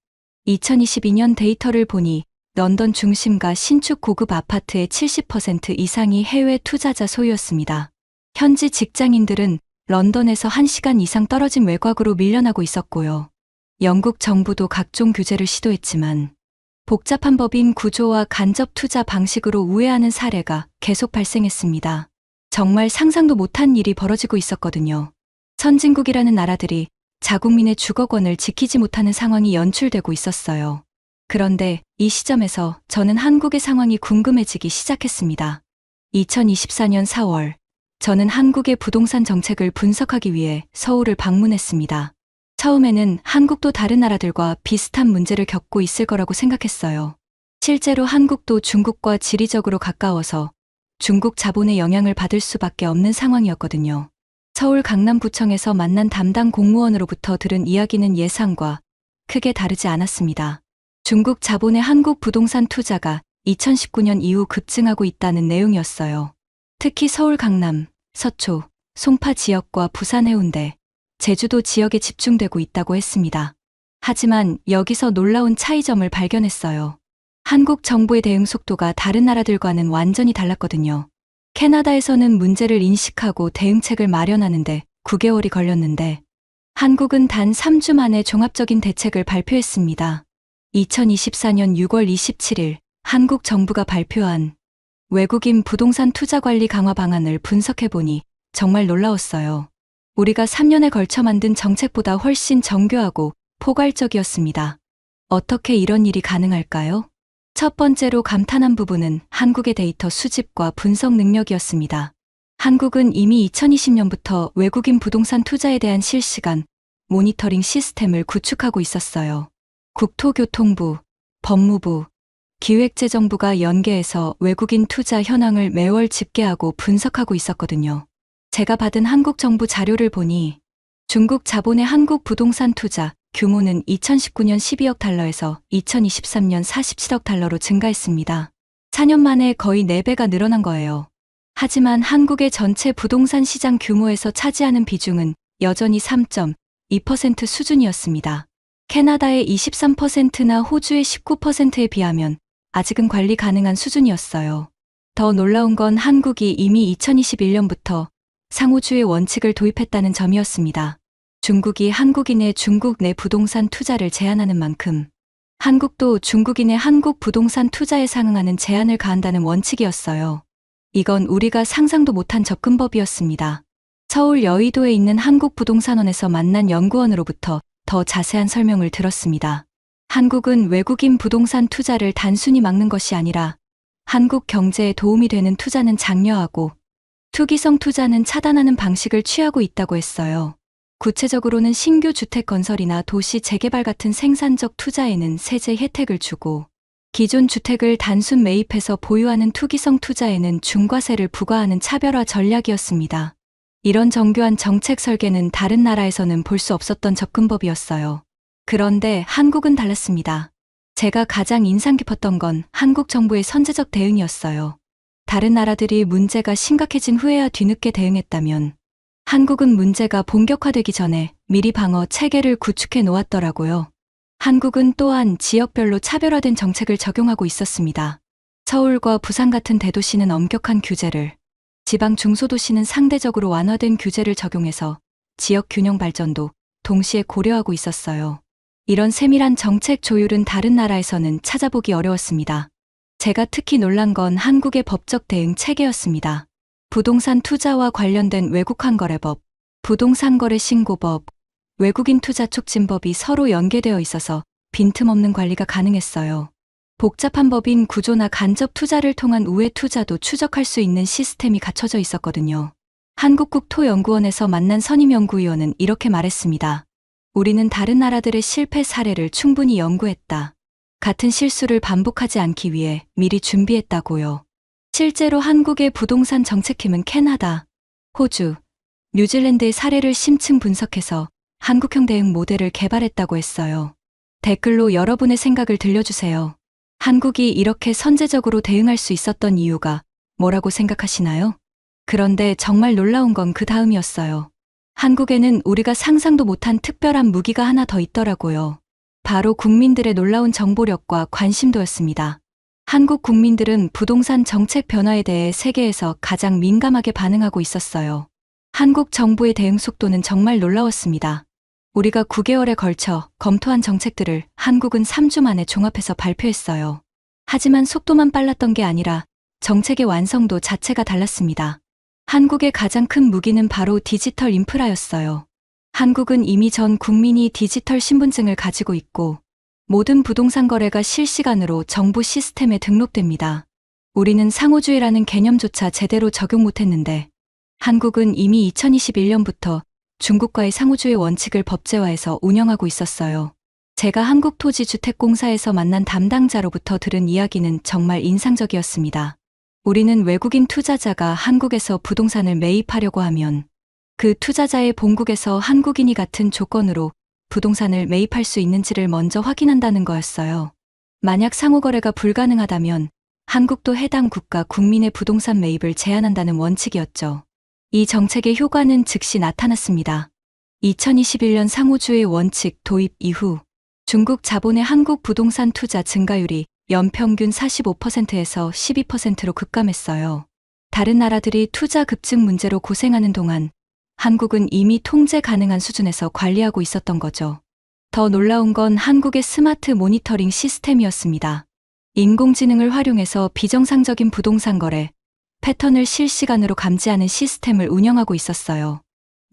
2022년 데이터를 보니 런던 중심가 신축 고급 아파트의 70% 이상이 해외 투자자 소유였습니다. 현지 직장인들은 런던에서 1시간 이상 떨어진 외곽으로 밀려나고 있었고요. 영국 정부도 각종 규제를 시도했지만 복잡한 법인 구조와 간접 투자 방식으로 우회하는 사례가 계속 발생했습니다. 정말 상상도 못한 일이 벌어지고 있었거든요. 선진국이라는 나라들이 자국민의 주거권을 지키지 못하는 상황이 연출되고 있었어요. 그런데 이 시점에서 저는 한국의 상황이 궁금해지기 시작했습니다. 2024년 4월, 저는 한국의 부동산 정책을 분석하기 위해 서울을 방문했습니다. 처음에는 한국도 다른 나라들과 비슷한 문제를 겪고 있을 거라고 생각했어요. 실제로 한국도 중국과 지리적으로 가까워서 중국 자본의 영향을 받을 수밖에 없는 상황이었거든요. 서울 강남구청에서 만난 담당 공무원으로부터 들은 이야기는 예상과 크게 다르지 않았습니다. 중국 자본의 한국 부동산 투자가 2019년 이후 급증하고 있다는 내용이었어요. 특히 서울 강남, 서초, 송파 지역과 부산 해운대, 제주도 지역에 집중되고 있다고 했습니다. 하지만 여기서 놀라운 차이점을 발견했어요. 한국 정부의 대응 속도가 다른 나라들과는 완전히 달랐거든요. 캐나다에서는 문제를 인식하고 대응책을 마련하는데 9개월이 걸렸는데 한국은 단 3주 만에 종합적인 대책을 발표했습니다. 2024년 6월 27일 한국 정부가 발표한 외국인 부동산 투자 관리 강화 방안을 분석해보니 정말 놀라웠어요. 우리가 3년에 걸쳐 만든 정책보다 훨씬 정교하고 포괄적이었습니다. 어떻게 이런 일이 가능할까요? 첫 번째로 감탄한 부분은 한국의 데이터 수집과 분석 능력이었습니다. 한국은 이미 2020년부터 외국인 부동산 투자에 대한 실시간 모니터링 시스템을 구축하고 있었어요. 국토교통부, 법무부, 기획재정부가 연계해서 외국인 투자 현황을 매월 집계하고 분석하고 있었거든요. 제가 받은 한국 정부 자료를 보니 중국 자본의 한국 부동산 투자 규모는 2019년 12억 달러에서 2023년 47억 달러로 증가했습니다. 4년 만에 거의 4배가 늘어난 거예요. 하지만 한국의 전체 부동산 시장 규모에서 차지하는 비중은 여전히 3.2% 수준이었습니다. 캐나다의 23%나 호주의 19%에 비하면 아직은 관리 가능한 수준이었어요. 더 놀라운 건 한국이 이미 2021년부터 상호주의 원칙을 도입했다는 점이었습니다. 중국이 한국인의 중국 내 부동산 투자를 제한하는 만큼 한국도 중국인의 한국 부동산 투자에 상응하는 제한을 가한다는 원칙이었어요. 이건 우리가 상상도 못한 접근법이었습니다. 서울 여의도에 있는 한국부동산원에서 만난 연구원으로부터 더 자세한 설명을 들었습니다. 한국은 외국인 부동산 투자를 단순히 막는 것이 아니라 한국 경제에 도움이 되는 투자는 장려하고 투기성 투자는 차단하는 방식을 취하고 있다고 했어요. 구체적으로는 신규 주택 건설이나 도시 재개발 같은 생산적 투자에는 세제 혜택을 주고 기존 주택을 단순 매입해서 보유하는 투기성 투자에는 중과세를 부과하는 차별화 전략이었습니다. 이런 정교한 정책 설계는 다른 나라에서는 볼 수 없었던 접근법이었어요. 그런데 한국은 달랐습니다. 제가 가장 인상 깊었던 건 한국 정부의 선제적 대응이었어요. 다른 나라들이 문제가 심각해진 후에야 뒤늦게 대응했다면 한국은 문제가 본격화되기 전에 미리 방어 체계를 구축해 놓았더라고요. 한국은 또한 지역별로 차별화된 정책을 적용하고 있었습니다. 서울과 부산 같은 대도시는 엄격한 규제를, 지방 중소도시는 상대적으로 완화된 규제를 적용해서 지역 균형 발전도 동시에 고려하고 있었어요. 이런 세밀한 정책 조율은 다른 나라에서는 찾아보기 어려웠습니다. 제가 특히 놀란 건 한국의 법적 대응 체계였습니다. 부동산 투자와 관련된 외국환거래법, 부동산거래 신고법, 외국인 투자 촉진법이 서로 연계되어 있어서 빈틈없는 관리가 가능했어요. 복잡한 법인 구조나 간접 투자를 통한 우회 투자도 추적할 수 있는 시스템이 갖춰져 있었거든요. 한국국토연구원에서 만난 선임연구위원은 이렇게 말했습니다. 우리는 다른 나라들의 실패 사례를 충분히 연구했다. 같은 실수를 반복하지 않기 위해 미리 준비했다고요. 실제로 한국의 부동산 정책팀은 캐나다, 호주, 뉴질랜드의 사례를 심층 분석해서 한국형 대응 모델을 개발했다고 했어요. 댓글로 여러분의 생각을 들려주세요. 한국이 이렇게 선제적으로 대응할 수 있었던 이유가 뭐라고 생각하시나요? 그런데 정말 놀라운 건 그 다음이었어요. 한국에는 우리가 상상도 못한 특별한 무기가 하나 더 있더라고요. 바로 국민들의 놀라운 정보력과 관심도였습니다. 한국 국민들은 부동산 정책 변화에 대해 세계에서 가장 민감하게 반응하고 있었어요. 한국 정부의 대응 속도는 정말 놀라웠습니다. 우리가 9개월에 걸쳐 검토한 정책들을 한국은 3주 만에 종합해서 발표했어요. 하지만 속도만 빨랐던 게 아니라 정책의 완성도 자체가 달랐습니다. 한국의 가장 큰 무기는 바로 디지털 인프라였어요. 한국은 이미 전 국민이 디지털 신분증을 가지고 있고 모든 부동산 거래가 실시간으로 정부 시스템에 등록됩니다. 우리는 상호주의라는 개념조차 제대로 적용 못했는데 한국은 이미 2021년부터 중국과의 상호주의 원칙을 법제화해서 운영하고 있었어요. 제가 한국토지주택공사에서 만난 담당자로부터 들은 이야기는 정말 인상적이었습니다. 우리는 외국인 투자자가 한국에서 부동산을 매입하려고 하면 그 투자자의 본국에서 한국인이 같은 조건으로 부동산을 매입할 수 있는지를 먼저 확인한다는 거였어요. 만약 상호거래가 불가능하다면 한국도 해당 국가 국민의 부동산 매입을 제한한다는 원칙이었죠. 이 정책의 효과는 즉시 나타났습니다. 2021년 상호주의 원칙 도입 이후 중국 자본의 한국 부동산 투자 증가율이 연평균 45%에서 12%로 급감했어요. 다른 나라들이 투자 급증 문제로 고생하는 동안 한국은 이미 통제 가능한 수준에서 관리하고 있었던 거죠. 더 놀라운 건 한국의 스마트 모니터링 시스템이었습니다. 인공지능을 활용해서 비정상적인 부동산 거래 패턴을 실시간으로 감지하는 시스템을 운영하고 있었어요.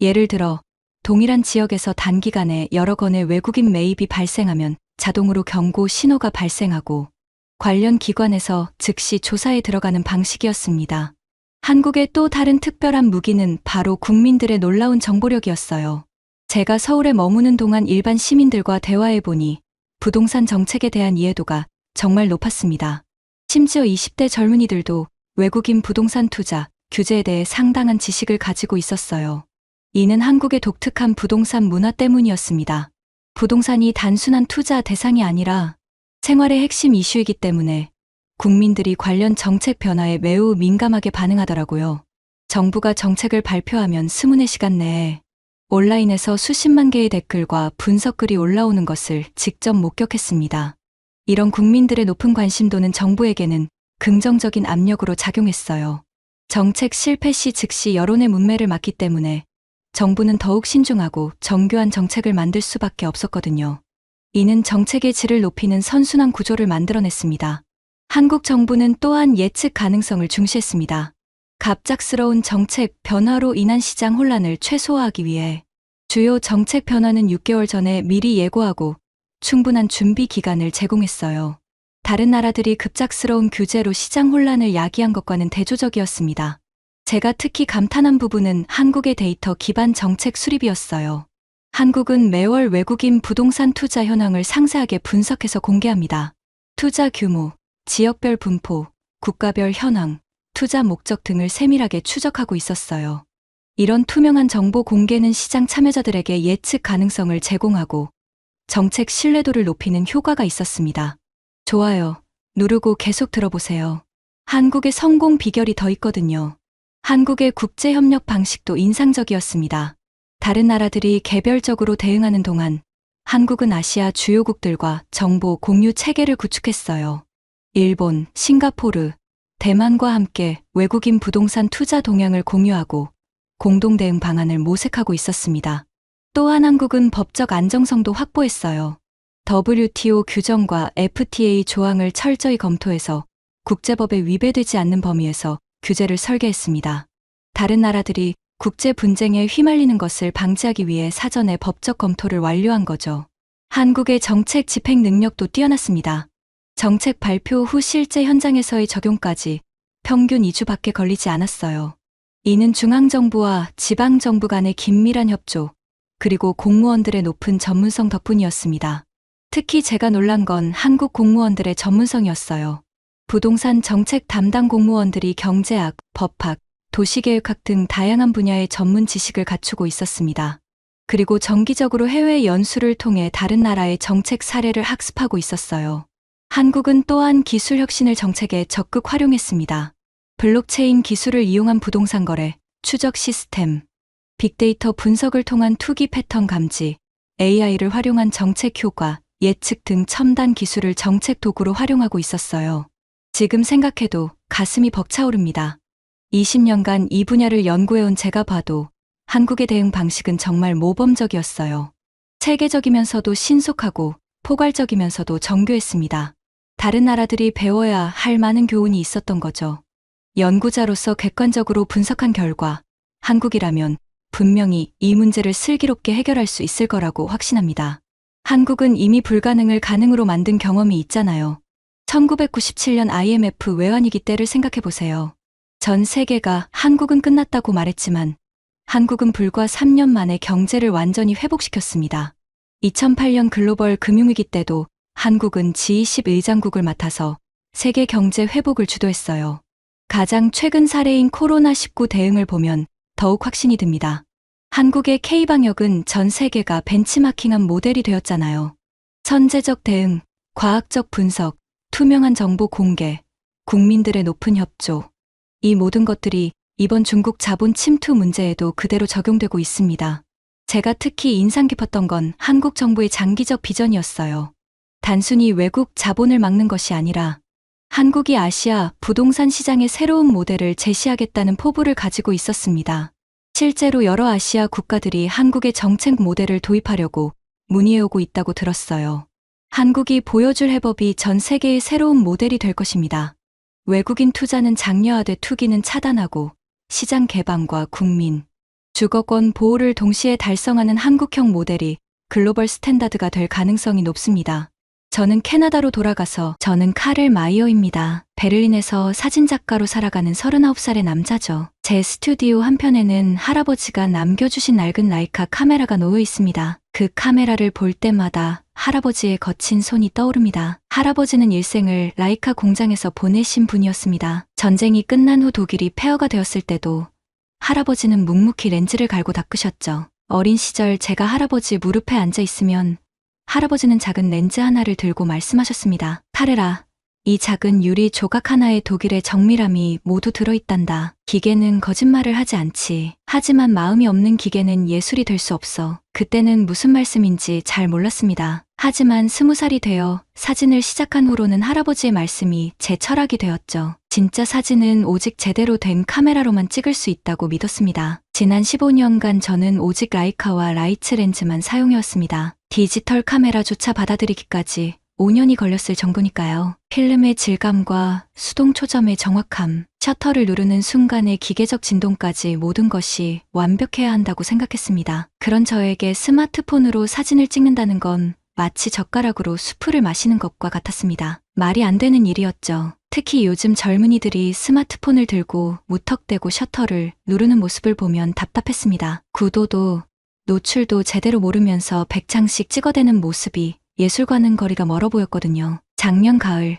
예를 들어 동일한 지역에서 단기간에 여러 건의 외국인 매입이 발생하면 자동으로 경고 신호가 발생하고 관련 기관에서 즉시 조사에 들어가는 방식이었습니다. 한국의 또 다른 특별한 무기는 바로 국민들의 놀라운 정보력이었어요. 제가 서울에 머무는 동안 일반 시민들과 대화해보니 부동산 정책에 대한 이해도가 정말 높았습니다. 심지어 20대 젊은이들도 외국인 부동산 투자, 규제에 대해 상당한 지식을 가지고 있었어요. 이는 한국의 독특한 부동산 문화 때문이었습니다. 부동산이 단순한 투자 대상이 아니라 생활의 핵심 이슈이기 때문에 국민들이 관련 정책 변화에 매우 민감하게 반응하더라고요. 정부가 정책을 발표하면 수문의 시간 내에 온라인에서 수십만 개의 댓글과 분석글이 올라오는 것을 직접 목격했습니다. 이런 국민들의 높은 관심도는 정부에게는 긍정적인 압력으로 작용했어요. 정책 실패 시 즉시 여론의 문매를 맞기 때문에 정부는 더욱 신중하고 정교한 정책을 만들 수밖에 없었거든요. 이는 정책의 질을 높이는 선순환 구조를 만들어냈습니다. 한국 정부는 또한 예측 가능성을 중시했습니다. 갑작스러운 정책 변화로 인한 시장 혼란을 최소화하기 위해 주요 정책 변화는 6개월 전에 미리 예고하고 충분한 준비 기간을 제공했어요. 다른 나라들이 급작스러운 규제로 시장 혼란을 야기한 것과는 대조적이었습니다. 제가 특히 감탄한 부분은 한국의 데이터 기반 정책 수립이었어요. 한국은 매월 외국인 부동산 투자 현황을 상세하게 분석해서 공개합니다. 투자 규모, 지역별 분포, 국가별 현황, 투자 목적 등을 세밀하게 추적하고 있었어요. 이런 투명한 정보 공개는 시장 참여자들에게 예측 가능성을 제공하고 정책 신뢰도를 높이는 효과가 있었습니다. 좋아요 누르고 계속 들어보세요. 한국의 성공 비결이 더 있거든요. 한국의 국제협력 방식도 인상적이었습니다. 다른 나라들이 개별적으로 대응하는 동안 한국은 아시아 주요국들과 정보 공유 체계를 구축했어요. 일본, 싱가포르, 대만과 함께 외국인 부동산 투자 동향을 공유하고 공동 대응 방안을 모색하고 있었습니다. 또한 한국은 법적 안정성도 확보했어요. WTO 규정과 FTA 조항을 철저히 검토해서 국제법에 위배되지 않는 범위에서 규제를 설계했습니다. 다른 나라들이 국제 분쟁에 휘말리는 것을 방지하기 위해 사전에 법적 검토를 완료한 거죠. 한국의 정책 집행 능력도 뛰어났습니다. 정책 발표 후 실제 현장에서의 적용까지 평균 2주밖에 걸리지 않았어요. 이는 중앙정부와 지방정부 간의 긴밀한 협조, 그리고 공무원들의 높은 전문성 덕분이었습니다. 특히 제가 놀란 건 한국 공무원들의 전문성이었어요. 부동산 정책 담당 공무원들이 경제학, 법학, 도시계획학 등 다양한 분야의 전문 지식을 갖추고 있었습니다. 그리고 정기적으로 해외 연수를 통해 다른 나라의 정책 사례를 학습하고 있었어요. 한국은 또한 기술 혁신을 정책에 적극 활용했습니다. 블록체인 기술을 이용한 부동산 거래, 추적 시스템, 빅데이터 분석을 통한 투기 패턴 감지, AI를 활용한 정책 효과, 예측 등 첨단 기술을 정책 도구로 활용하고 있었어요. 지금 생각해도 가슴이 벅차오릅니다. 20년간 이 분야를 연구해온 제가 봐도 한국의 대응 방식은 정말 모범적이었어요. 체계적이면서도 신속하고 포괄적이면서도 정교했습니다. 다른 나라들이 배워야 할 많은 교훈이 있었던 거죠. 연구자로서 객관적으로 분석한 결과 한국이라면 분명히 이 문제를 슬기롭게 해결할 수 있을 거라고 확신합니다. 한국은 이미 불가능을 가능으로 만든 경험이 있잖아요. 1997년 IMF 외환위기 때를 생각해보세요. 전 세계가 한국은 끝났다고 말했지만 한국은 불과 3년 만에 경제를 완전히 회복시켰습니다. 2008년 글로벌 금융위기 때도 한국은 G20 의장국을 맡아서 세계 경제 회복을 주도했어요. 가장 최근 사례인 코로나19 대응을 보면 더욱 확신이 듭니다. 한국의 K방역은 전 세계가 벤치마킹한 모델이 되었잖아요. 선제적 대응, 과학적 분석, 투명한 정보 공개, 국민들의 높은 협조. 이 모든 것들이 이번 중국 자본 침투 문제에도 그대로 적용되고 있습니다. 제가 특히 인상 깊었던 건 한국 정부의 장기적 비전이었어요. 단순히 외국 자본을 막는 것이 아니라 한국이 아시아 부동산 시장의 새로운 모델을 제시하겠다는 포부를 가지고 있었습니다. 실제로 여러 아시아 국가들이 한국의 정책 모델을 도입하려고 문의해오고 있다고 들었어요. 한국이 보여줄 해법이 전 세계의 새로운 모델이 될 것입니다. 외국인 투자는 장려하되 투기는 차단하고 시장 개방과 국민, 주거권 보호를 동시에 달성하는 한국형 모델이 글로벌 스탠다드가 될 가능성이 높습니다. 저는 캐나다로 돌아가서 저는 카를 마이어입니다. 베를린에서 사진작가로 살아가는 39살의 남자죠. 제 스튜디오 한편에는 할아버지가 남겨주신 낡은 라이카 카메라가 놓여 있습니다. 그 카메라를 볼 때마다 할아버지의 거친 손이 떠오릅니다. 할아버지는 일생을 라이카 공장에서 보내신 분이었습니다. 전쟁이 끝난 후 독일이 폐허가 되었을 때도 할아버지는 묵묵히 렌즈를 갈고 닦으셨죠. 어린 시절 제가 할아버지 무릎에 앉아 있으면 할아버지는 작은 렌즈 하나를 들고 말씀하셨습니다. 카레라, 이 작은 유리 조각 하나에 독일의 정밀함이 모두 들어있단다. 기계는 거짓말을 하지 않지. 하지만 마음이 없는 기계는 예술이 될 수 없어. 그때는 무슨 말씀인지 잘 몰랐습니다. 하지만 20살이 되어 사진을 시작한 후로는 할아버지의 말씀이 제 철학이 되었죠. 진짜 사진은 오직 제대로 된 카메라로만 찍을 수 있다고 믿었습니다. 지난 15년간 저는 오직 라이카와 라이츠 렌즈만 사용해왔습니다. 디지털 카메라조차 받아들이기까지 5년이 걸렸을 정도니까요. 필름의 질감과 수동 초점의 정확함, 셔터를 누르는 순간의 기계적 진동까지 모든 것이 완벽해야 한다고 생각했습니다. 그런 저에게 스마트폰으로 사진을 찍는다는 건 마치 젓가락으로 수프를 마시는 것과 같았습니다. 말이 안 되는 일이었죠. 특히 요즘 젊은이들이 스마트폰을 들고 무턱대고 셔터를 누르는 모습을 보면 답답했습니다. 구도도 노출도 제대로 모르면서 100장씩 찍어대는 모습이 예술과는 거리가 멀어 보였거든요. 작년 가을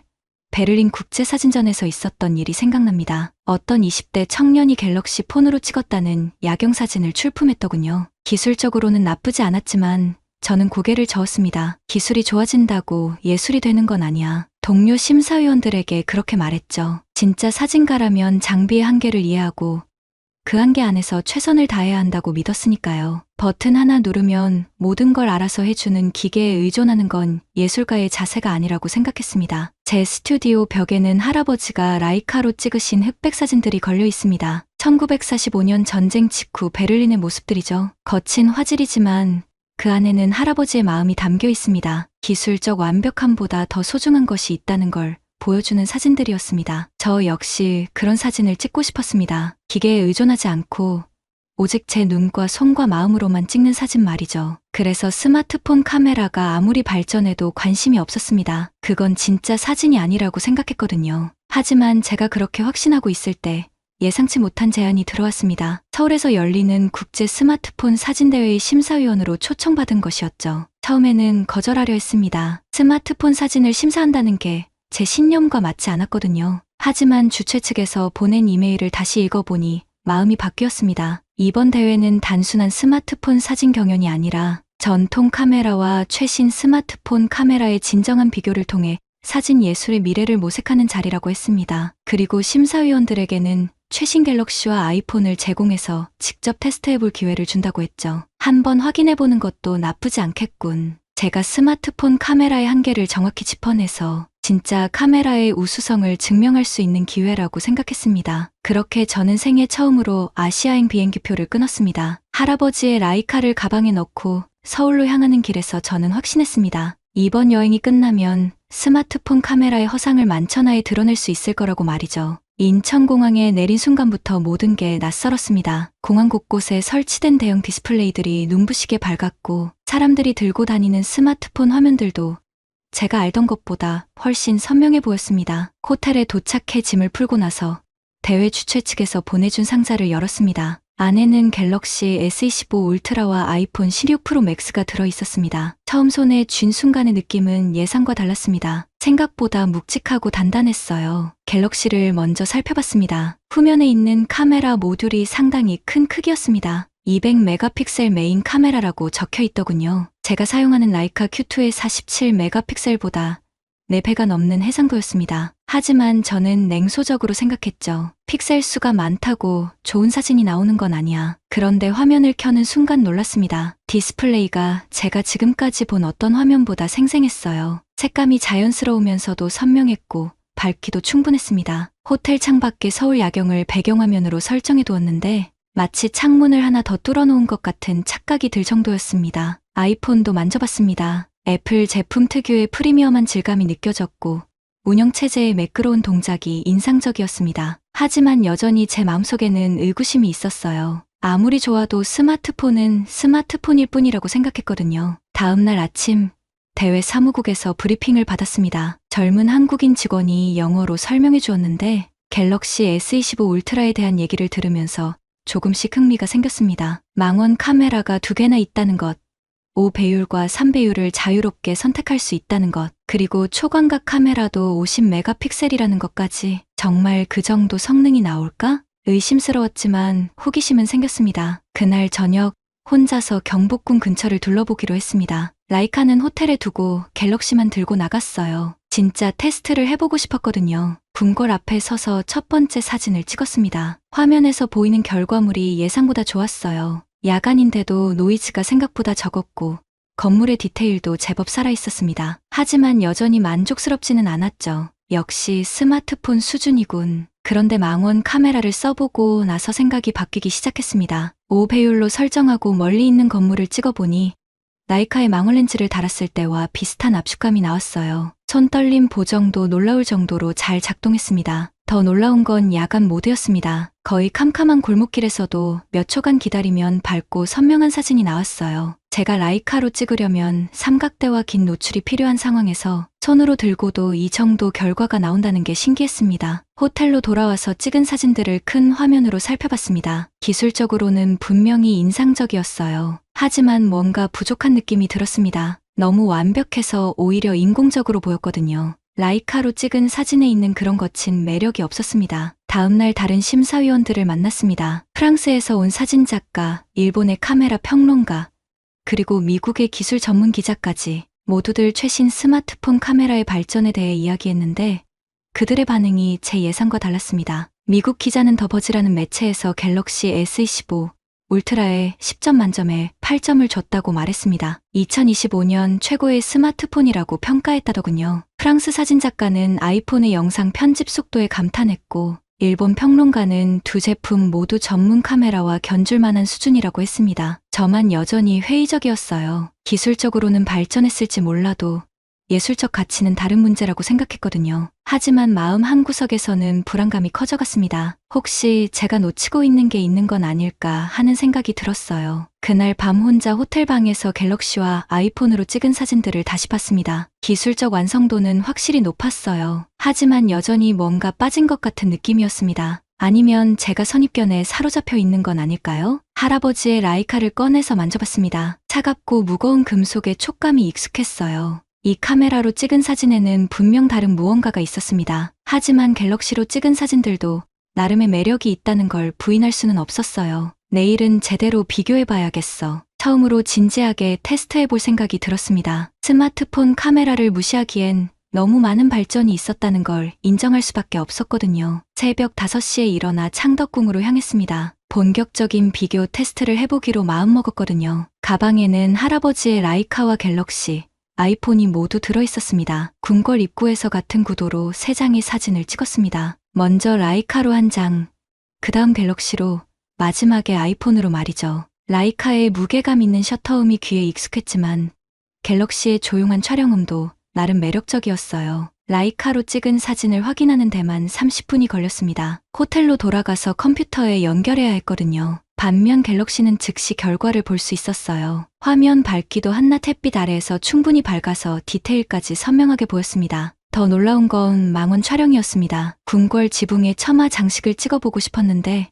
베를린 국제사진전에서 있었던 일이 생각납니다. 어떤 20대 청년이 갤럭시 폰으로 찍었다는 야경사진을 출품했더군요. 기술적으로는 나쁘지 않았지만 저는 고개를 저었습니다. 기술이 좋아진다고 예술이 되는 건 아니야. 동료 심사위원들에게 그렇게 말했죠. 진짜 사진가라면 장비의 한계를 이해하고 그 한계 안에서 최선을 다해야 한다고 믿었으니까요. 버튼 하나 누르면 모든 걸 알아서 해주는 기계에 의존하는 건 예술가의 자세가 아니라고 생각했습니다. 제 스튜디오 벽에는 할아버지가 라이카로 찍으신 흑백 사진들이 걸려 있습니다. 1945년 전쟁 직후 베를린의 모습들이죠. 거친 화질이지만 그 안에는 할아버지의 마음이 담겨 있습니다. 기술적 완벽함보다 더 소중한 것이 있다는 걸 보여주는 사진들이었습니다. 저 역시 그런 사진을 찍고 싶었습니다. 기계에 의존하지 않고 오직 제 눈과 손과 마음으로만 찍는 사진 말이죠. 그래서 스마트폰 카메라가 아무리 발전해도 관심이 없었습니다. 그건 진짜 사진이 아니라고 생각했거든요. 하지만 제가 그렇게 확신하고 있을 때 예상치 못한 제안이 들어왔습니다. 서울에서 열리는 국제 스마트폰 사진대회의 심사위원으로 초청받은 것이었죠. 처음에는 거절하려 했습니다. 스마트폰 사진을 심사한다는 게 제 신념과 맞지 않았거든요. 하지만 주최 측에서 보낸 이메일을 다시 읽어보니 마음이 바뀌었습니다. 이번 대회는 단순한 스마트폰 사진 경연이 아니라 전통 카메라와 최신 스마트폰 카메라의 진정한 비교를 통해 사진 예술의 미래를 모색하는 자리라고 했습니다. 그리고 심사위원들에게는 최신 갤럭시와 아이폰을 제공해서 직접 테스트해볼 기회를 준다고 했죠. 한번 확인해보는 것도 나쁘지 않겠군. 제가 스마트폰 카메라의 한계를 정확히 짚어내서 진짜 카메라의 우수성을 증명할 수 있는 기회라고 생각했습니다. 그렇게 저는 생애 처음으로 아시아행 비행기표를 끊었습니다. 할아버지의 라이카를 가방에 넣고 서울로 향하는 길에서 저는 확신했습니다. 이번 여행이 끝나면 스마트폰 카메라의 허상을 만천하에 드러낼 수 있을 거라고 말이죠. 인천공항에 내린 순간부터 모든 게 낯설었습니다. 공항 곳곳에 설치된 대형 디스플레이들이 눈부시게 밝았고 사람들이 들고 다니는 스마트폰 화면들도 제가 알던 것보다 훨씬 선명해 보였습니다. 호텔에 도착해 짐을 풀고 나서 대회 주최 측에서 보내준 상자를 열었습니다. 안에는 갤럭시 S25 울트라와 아이폰 16 프로 맥스가 들어있었습니다. 처음 손에 쥔 순간의 느낌은 예상과 달랐습니다. 생각보다 묵직하고 단단했어요. 갤럭시를 먼저 살펴봤습니다. 후면에 있는 카메라 모듈이 상당히 큰 크기였습니다. 200메가픽셀 메인 카메라라고 적혀 있더군요. 제가 사용하는 라이카 Q2의 47메가픽셀보다 4배가 넘는 해상도였습니다. 하지만 저는 냉소적으로 생각했죠. 픽셀 수가 많다고 좋은 사진이 나오는 건 아니야. 그런데 화면을 켜는 순간 놀랐습니다. 디스플레이가 제가 지금까지 본 어떤 화면보다 생생했어요. 색감이 자연스러우면서도 선명했고 밝기도 충분했습니다. 호텔 창밖의 서울 야경을 배경화면으로 설정해 두었는데 마치 창문을 하나 더 뚫어놓은 것 같은 착각이 들 정도였습니다. 아이폰도 만져봤습니다. 애플 제품 특유의 프리미엄한 질감이 느껴졌고 운영체제의 매끄러운 동작이 인상적이었습니다. 하지만 여전히 제 마음속에는 의구심이 있었어요. 아무리 좋아도 스마트폰은 스마트폰일 뿐이라고 생각했거든요. 다음 날 아침 대외 사무국에서 브리핑을 받았습니다. 젊은 한국인 직원이 영어로 설명해 주었는데 갤럭시 S25 울트라에 대한 얘기를 들으면서 조금씩 흥미가 생겼습니다. 망원 카메라가 2개나 있다는 것, 5배율과 3배율을 자유롭게 선택할 수 있다는 것, 그리고 초광각 카메라도 50메가픽셀이라는 것까지 정말 그 정도 성능이 나올까? 의심스러웠지만 호기심은 생겼습니다. 그날 저녁 혼자서 경복궁 근처를 둘러보기로 했습니다. 라이카는 호텔에 두고 갤럭시만 들고 나갔어요. 진짜 테스트를 해보고 싶었거든요. 궁궐 앞에 서서 첫 번째 사진을 찍었습니다. 화면에서 보이는 결과물이 예상보다 좋았어요. 야간인데도 노이즈가 생각보다 적었고 건물의 디테일도 제법 살아있었습니다. 하지만 여전히 만족스럽지는 않았죠. 역시 스마트폰 수준이군. 그런데 망원 카메라를 써보고 나서 생각이 바뀌기 시작했습니다. 5배율로 설정하고 멀리 있는 건물을 찍어보니 라이카의 망원 렌즈를 달았을 때와 비슷한 압축감이 나왔어요. 손떨림 보정도 놀라울 정도로 잘 작동했습니다. 더 놀라운 건 야간 모드였습니다. 거의 캄캄한 골목길에서도 몇 초간 기다리면 밝고 선명한 사진이 나왔어요. 제가 라이카로 찍으려면 삼각대와 긴 노출이 필요한 상황에서 손으로 들고도 이 정도 결과가 나온다는 게 신기했습니다. 호텔로 돌아와서 찍은 사진들을 큰 화면으로 살펴봤습니다. 기술적으로는 분명히 인상적이었어요. 하지만 뭔가 부족한 느낌이 들었습니다. 너무 완벽해서 오히려 인공적으로 보였거든요. 라이카로 찍은 사진에 있는 그런 거친 매력이 없었습니다. 다음날 다른 심사위원들을 만났습니다. 프랑스에서 온 사진작가, 일본의 카메라 평론가, 그리고 미국의 기술 전문 기자까지 모두들 최신 스마트폰 카메라의 발전에 대해 이야기했는데 그들의 반응이 제 예상과 달랐습니다. 미국 기자는 더버즈라는 매체에서 갤럭시 S25 울트라에 10점 만점에 8점을 줬다고 말했습니다. 2025년 최고의 스마트폰이라고 평가했다더군요. 프랑스 사진작가는 아이폰의 영상 편집 속도에 감탄했고 일본 평론가는 두 제품 모두 전문 카메라와 견줄 만한 수준이라고 했습니다. 저만 여전히 회의적이었어요. 기술적으로는 발전했을지 몰라도 예술적 가치는 다른 문제라고 생각했거든요. 하지만 마음 한구석에서는 불안감이 커져갔습니다. 혹시 제가 놓치고 있는 게 있는 건 아닐까 하는 생각이 들었어요. 그날 밤 혼자 호텔방에서 갤럭시와 아이폰으로 찍은 사진들을 다시 봤습니다. 기술적 완성도는 확실히 높았어요. 하지만 여전히 뭔가 빠진 것 같은 느낌이었습니다. 아니면 제가 선입견에 사로잡혀 있는 건 아닐까요? 할아버지의 라이카를 꺼내서 만져봤습니다. 차갑고 무거운 금속의 촉감이 익숙했어요. 이 카메라로 찍은 사진에는 분명 다른 무언가가 있었습니다. 하지만 갤럭시로 찍은 사진들도 나름의 매력이 있다는 걸 부인할 수는 없었어요. 내일은 제대로 비교해봐야겠어. 처음으로 진지하게 테스트해볼 생각이 들었습니다. 스마트폰 카메라를 무시하기엔 너무 많은 발전이 있었다는 걸 인정할 수밖에 없었거든요. 새벽 5시에 일어나 창덕궁으로 향했습니다. 본격적인 비교 테스트를 해보기로 마음먹었거든요. 가방에는 할아버지의 라이카와 갤럭시, 아이폰이 모두 들어있었습니다. 궁궐 입구에서 같은 구도로 3장의 사진을 찍었습니다. 먼저 라이카로 1장, 그 다음 갤럭시로, 마지막에 아이폰으로 말이죠. 라이카의 무게감 있는 셔터음이 귀에 익숙했지만 갤럭시의 조용한 촬영음도 나름 매력적이었어요. 라이카로 찍은 사진을 확인하는 데만 30분이 걸렸습니다. 호텔로 돌아가서 컴퓨터에 연결해야 했거든요. 반면 갤럭시는 즉시 결과를 볼 수 있었어요. 화면 밝기도 한낮 햇빛 아래에서 충분히 밝아서 디테일까지 선명하게 보였습니다. 더 놀라운 건 망원 촬영이었습니다. 궁궐 지붕에 처마 장식을 찍어보고 싶었는데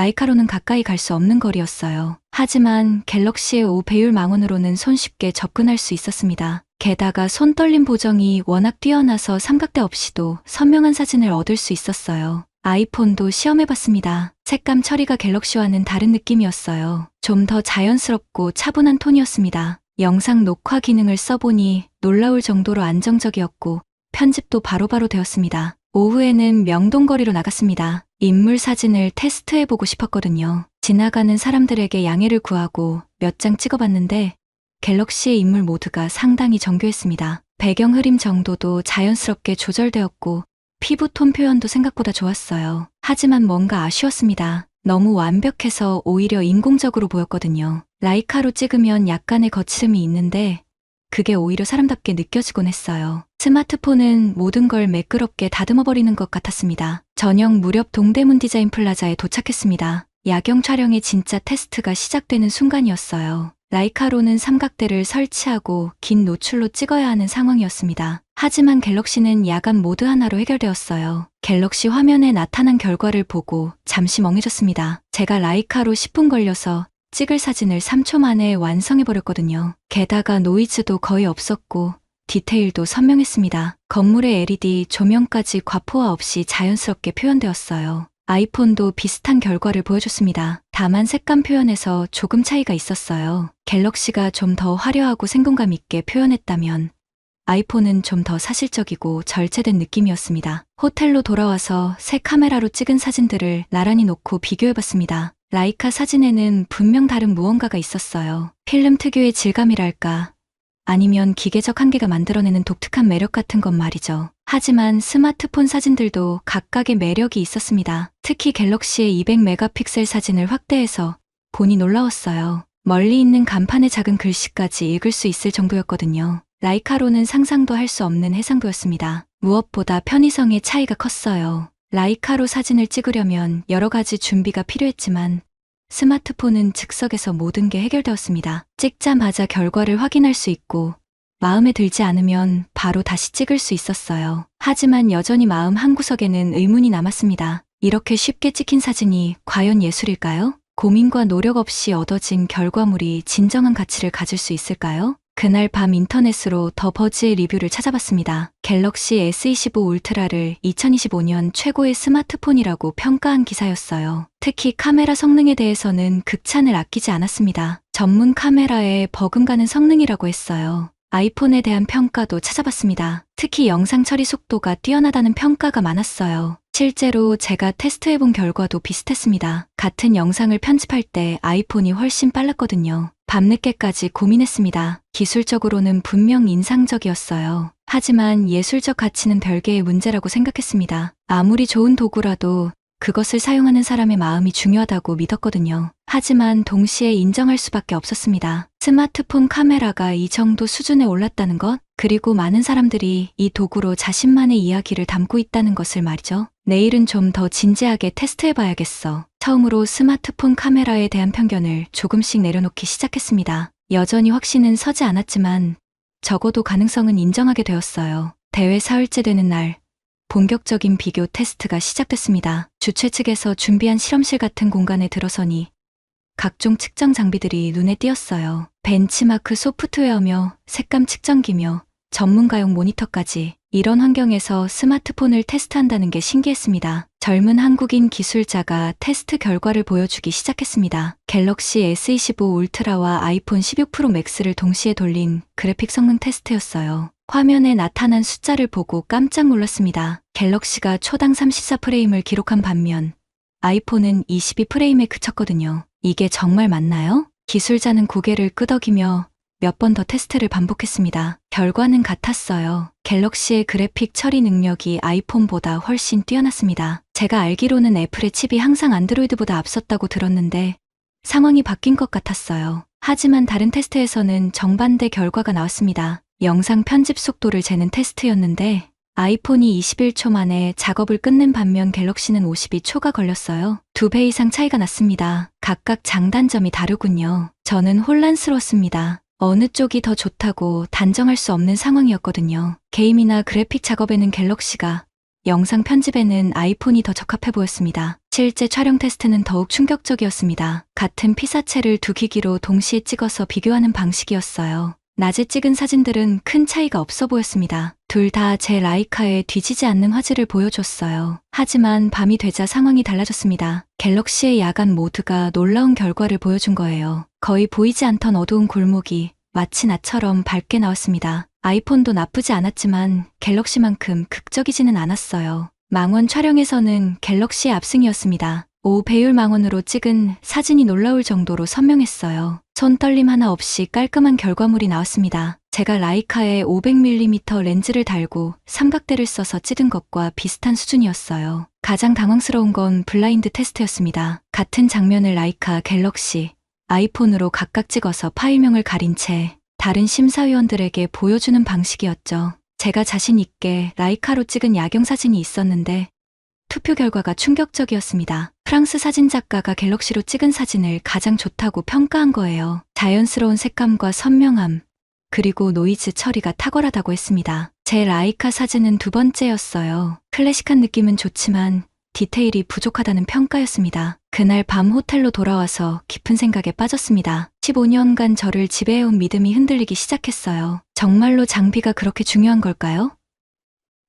라이카로는 가까이 갈 수 없는 거리였어요. 하지만 갤럭시의 5 배율 망원으로는 손쉽게 접근할 수 있었습니다. 게다가 손떨림 보정이 워낙 뛰어나서 삼각대 없이도 선명한 사진을 얻을 수 있었어요. 아이폰도 시험해봤습니다. 색감 처리가 갤럭시와는 다른 느낌이었어요. 좀 더 자연스럽고 차분한 톤이었습니다. 영상 녹화 기능을 써보니 놀라울 정도로 안정적이었고 편집도 바로바로 되었습니다. 오후에는 명동거리로 나갔습니다. 인물 사진을 테스트해보고 싶었거든요. 지나가는 사람들에게 양해를 구하고 몇 장 찍어봤는데 갤럭시의 인물 모두가 상당히 정교했습니다. 배경 흐림 정도도 자연스럽게 조절되었고 피부톤 표현도 생각보다 좋았어요. 하지만 뭔가 아쉬웠습니다. 너무 완벽해서 오히려 인공적으로 보였거든요. 라이카로 찍으면 약간의 거칠음이 있는데 그게 오히려 사람답게 느껴지곤 했어요. 스마트폰은 모든 걸 매끄럽게 다듬어버리는 것 같았습니다. 저녁 무렵 동대문 디자인 플라자에 도착했습니다. 야경 촬영의 진짜 테스트가 시작되는 순간이었어요. 라이카로는 삼각대를 설치하고 긴 노출로 찍어야 하는 상황이었습니다. 하지만 갤럭시는 야간 모드 하나로 해결되었어요. 갤럭시 화면에 나타난 결과를 보고 잠시 멍해졌습니다. 제가 라이카로 10분 걸려서 찍을 사진을 3초 만에 완성해버렸거든요. 게다가 노이즈도 거의 없었고 디테일도 선명했습니다. 건물의 LED 조명까지 과포화 없이 자연스럽게 표현되었어요. 아이폰도 비슷한 결과를 보여줬습니다. 다만 색감 표현에서 조금 차이가 있었어요. 갤럭시가 좀 더 화려하고 생동감 있게 표현했다면 아이폰은 좀 더 사실적이고 절제된 느낌이었습니다. 호텔로 돌아와서 새 카메라로 찍은 사진들을 나란히 놓고 비교해봤습니다. 라이카 사진에는 분명 다른 무언가가 있었어요. 필름 특유의 질감이랄까 아니면 기계적 한계가 만들어내는 독특한 매력 같은 건 말이죠. 하지만 스마트폰 사진들도 각각의 매력이 있었습니다. 특히 갤럭시의 200메가픽셀 사진을 확대해서 보니 놀라웠어요. 멀리 있는 간판의 작은 글씨까지 읽을 수 있을 정도였거든요. 라이카로는 상상도 할 수 없는 해상도였습니다. 무엇보다 편의성의 차이가 컸어요. 라이카로 사진을 찍으려면 여러 가지 준비가 필요했지만 스마트폰은 즉석에서 모든 게 해결되었습니다. 찍자마자 결과를 확인할 수 있고 마음에 들지 않으면 바로 다시 찍을 수 있었어요. 하지만 여전히 마음 한구석에는 의문이 남았습니다. 이렇게 쉽게 찍힌 사진이 과연 예술일까요? 고민과 노력 없이 얻어진 결과물이 진정한 가치를 가질 수 있을까요? 그날 밤 인터넷으로 더 버즈의 리뷰를 찾아봤습니다. 갤럭시 S25 울트라를 2025년 최고의 스마트폰이라고 평가한 기사였어요. 특히 카메라 성능에 대해서는 극찬을 아끼지 않았습니다. 전문 카메라에 버금가는 성능이라고 했어요. 아이폰에 대한 평가도 찾아봤습니다. 특히 영상 처리 속도가 뛰어나다는 평가가 많았어요. 실제로 제가 테스트해본 결과도 비슷했습니다. 같은 영상을 편집할 때 아이폰이 훨씬 빨랐거든요. 밤늦게까지 고민했습니다. 기술적으로는 분명 인상적이었어요. 하지만 예술적 가치는 별개의 문제라고 생각했습니다. 아무리 좋은 도구라도 그것을 사용하는 사람의 마음이 중요하다고 믿었거든요. 하지만 동시에 인정할 수밖에 없었습니다. 스마트폰 카메라가 이 정도 수준에 올랐다는 것, 그리고 많은 사람들이 이 도구로 자신만의 이야기를 담고 있다는 것을 말이죠. 내일은 좀 더 진지하게 테스트해봐야겠어. 처음으로 스마트폰 카메라에 대한 편견을 조금씩 내려놓기 시작했습니다. 여전히 확신은 서지 않았지만 적어도 가능성은 인정하게 되었어요. 대회 사흘째 되는 날, 본격적인 비교 테스트가 시작됐습니다. 주최 측에서 준비한 실험실 같은 공간에 들어서니 각종 측정 장비들이 눈에 띄었어요. 벤치마크 소프트웨어며 색감 측정기며 전문가용 모니터까지. 이런 환경에서 스마트폰을 테스트한다는 게 신기했습니다. 젊은 한국인 기술자가 테스트 결과를 보여주기 시작했습니다. 갤럭시 S25 울트라와 아이폰 16 프로 맥스를 동시에 돌린 그래픽 성능 테스트였어요. 화면에 나타난 숫자를 보고 깜짝 놀랐습니다. 갤럭시가 초당 34프레임을 기록한 반면 아이폰은 22프레임에 그쳤거든요. 이게 정말 맞나요? 기술자는 고개를 끄덕이며 몇 번 더 테스트를 반복했습니다. 결과는 같았어요. 갤럭시의 그래픽 처리 능력이 아이폰보다 훨씬 뛰어났습니다. 제가 알기로는 애플의 칩이 항상 안드로이드보다 앞섰다고 들었는데 상황이 바뀐 것 같았어요. 하지만 다른 테스트에서는 정반대 결과가 나왔습니다. 영상 편집 속도를 재는 테스트였는데 아이폰이 21초 만에 작업을 끝낸 반면 갤럭시는 52초가 걸렸어요. 2배 이상 차이가 났습니다. 각각 장단점이 다르군요. 저는 혼란스러웠습니다. 어느 쪽이 더 좋다고 단정할 수 없는 상황이었거든요. 게임이나 그래픽 작업에는 갤럭시가, 영상 편집에는 아이폰이 더 적합해 보였습니다. 실제 촬영 테스트는 더욱 충격적이었습니다. 같은 피사체를 두 기기로 동시에 찍어서 비교하는 방식이었어요. 낮에 찍은 사진들은 큰 차이가 없어 보였습니다. 둘 다 제 라이카에 뒤지지 않는 화질을 보여줬어요. 하지만 밤이 되자 상황이 달라졌습니다. 갤럭시의 야간 모드가 놀라운 결과를 보여준 거예요. 거의 보이지 않던 어두운 골목이 마치 나처럼 밝게 나왔습니다. 아이폰도 나쁘지 않았지만 갤럭시만큼 극적이지는 않았어요. 망원 촬영에서는 갤럭시의 압승이었습니다. 배율 망원으로 찍은 사진이 놀라울 정도로 선명했어요. 손떨림 하나 없이 깔끔한 결과물이 나왔습니다. 제가 라이카에 500mm 렌즈를 달고 삼각대를 써서 찍은 것과 비슷한 수준이었어요. 가장 당황스러운 건 블라인드 테스트였습니다. 같은 장면을 라이카, 갤럭시, 아이폰으로 각각 찍어서 파일명을 가린 채 다른 심사위원들에게 보여주는 방식이었죠. 제가 자신 있게 라이카로 찍은 야경 사진이 있었는데 투표 결과가 충격적이었습니다. 프랑스 사진작가가 갤럭시로 찍은 사진을 가장 좋다고 평가한 거예요. 자연스러운 색감과 선명함, 그리고 노이즈 처리가 탁월하다고 했습니다. 제 라이카 사진은 두 번째였어요. 클래식한 느낌은 좋지만 디테일이 부족하다는 평가였습니다. 그날 밤 호텔로 돌아와서 깊은 생각에 빠졌습니다. 15년간 저를 지배해온 믿음이 흔들리기 시작했어요. 정말로 장비가 그렇게 중요한 걸까요?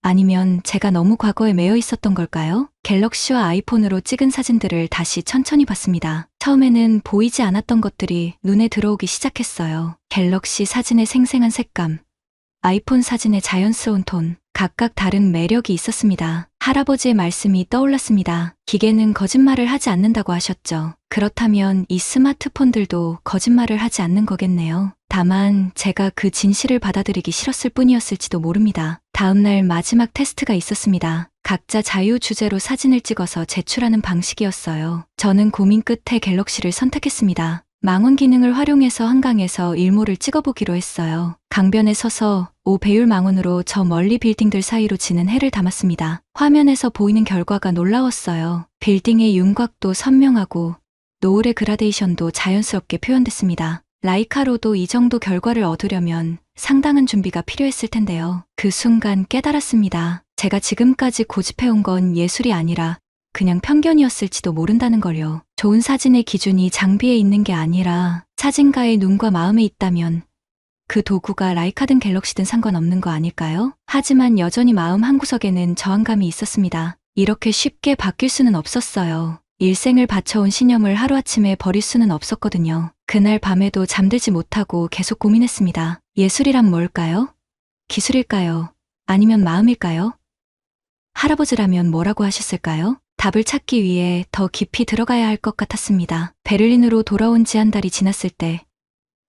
아니면 제가 너무 과거에 매여 있었던 걸까요? 갤럭시와 아이폰으로 찍은 사진들을 다시 천천히 봤습니다. 처음에는 보이지 않았던 것들이 눈에 들어오기 시작했어요. 갤럭시 사진의 생생한 색감, 아이폰 사진의 자연스러운 톤, 각각 다른 매력이 있었습니다. 할아버지의 말씀이 떠올랐습니다. 기계는 거짓말을 하지 않는다고 하셨죠. 그렇다면 이 스마트폰들도 거짓말을 하지 않는 거겠네요. 다만 제가 그 진실을 받아들이기 싫었을 뿐이었을지도 모릅니다. 다음날 마지막 테스트가 있었습니다. 각자 자유 주제로 사진을 찍어서 제출하는 방식이었어요. 저는 고민 끝에 갤럭시를 선택했습니다. 망원 기능을 활용해서 한강에서 일몰을 찍어보기로 했어요. 강변에 서서 배율 망원으로 저 멀리 빌딩들 사이로 지는 해를 담았습니다. 화면에서 보이는 결과가 놀라웠어요. 빌딩의 윤곽도 선명하고 노을의 그라데이션도 자연스럽게 표현됐습니다. 라이카로도 이 정도 결과를 얻으려면 상당한 준비가 필요했을 텐데요. 그 순간 깨달았습니다. 제가 지금까지 고집해온 건 예술이 아니라 그냥 편견이었을지도 모른다는 걸요. 좋은 사진의 기준이 장비에 있는 게 아니라 사진가의 눈과 마음에 있다면 그 도구가 라이카든 갤럭시든 상관없는 거 아닐까요? 하지만 여전히 마음 한구석에는 저항감이 있었습니다. 이렇게 쉽게 바뀔 수는 없었어요. 일생을 바쳐온 신념을 하루아침에 버릴 수는 없었거든요. 그날 밤에도 잠들지 못하고 계속 고민했습니다. 예술이란 뭘까요? 기술일까요? 아니면 마음일까요? 할아버지라면 뭐라고 하셨을까요? 답을 찾기 위해 더 깊이 들어가야 할 것 같았습니다. 베를린으로 돌아온 지 한 달이 지났을 때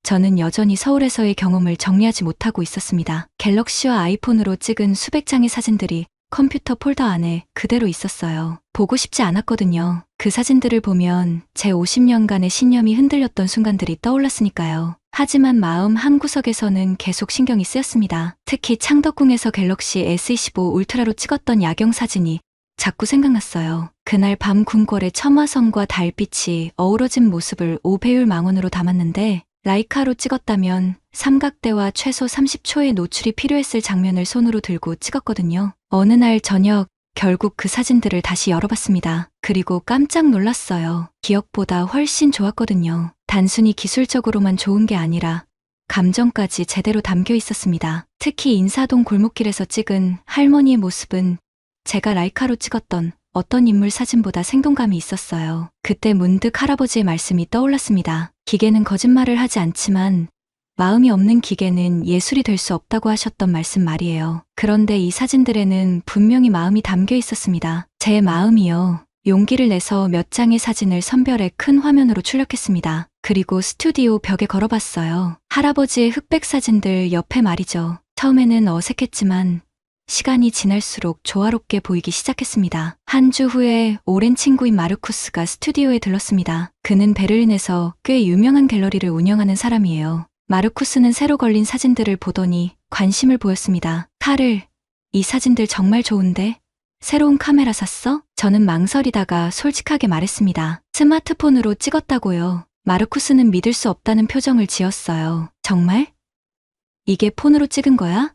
저는 여전히 서울에서의 경험을 정리하지 못하고 있었습니다. 갤럭시와 아이폰으로 찍은 수백 장의 사진들이 컴퓨터 폴더 안에 그대로 있었어요. 보고 싶지 않았거든요. 그 사진들을 보면 제 50년간의 신념이 흔들렸던 순간들이 떠올랐으니까요. 하지만 마음 한구석에서는 계속 신경이 쓰였습니다. 특히 창덕궁에서 갤럭시 S25 울트라로 찍었던 야경 사진이 자꾸 생각났어요. 그날 밤 궁궐의 첨화성과 달빛이 어우러진 모습을 5배율 망원으로 담았는데 라이카로 찍었다면 삼각대와 최소 30초의 노출이 필요했을 장면을 손으로 들고 찍었거든요. 어느 날 저녁 결국 그 사진들을 다시 열어봤습니다. 그리고 깜짝 놀랐어요. 기억보다 훨씬 좋았거든요. 단순히 기술적으로만 좋은 게 아니라 감정까지 제대로 담겨 있었습니다. 특히 인사동 골목길에서 찍은 할머니의 모습은 제가 라이카로 찍었던 어떤 인물 사진보다 생동감이 있었어요. 그때 문득 할아버지의 말씀이 떠올랐습니다. 기계는 거짓말을 하지 않지만 마음이 없는 기계는 예술이 될 수 없다고 하셨던 말씀 말이에요. 그런데 이 사진들에는 분명히 마음이 담겨 있었습니다. 제 마음이요. 용기를 내서 몇 장의 사진을 선별해 큰 화면으로 출력했습니다. 그리고 스튜디오 벽에 걸어봤어요. 할아버지의 흑백 사진들 옆에 말이죠. 처음에는 어색했지만 시간이 지날수록 조화롭게 보이기 시작했습니다. 한 주 후에 오랜 친구인 마르쿠스가 스튜디오에 들렀습니다. 그는 베를린에서 꽤 유명한 갤러리를 운영하는 사람이에요. 마르쿠스는 새로 걸린 사진들을 보더니 관심을 보였습니다. 카를, 이 사진들 정말 좋은데? 새로운 카메라 샀어? 저는 망설이다가 솔직하게 말했습니다. 스마트폰으로 찍었다고요. 마르쿠스는 믿을 수 없다는 표정을 지었어요. 정말? 이게 폰으로 찍은 거야?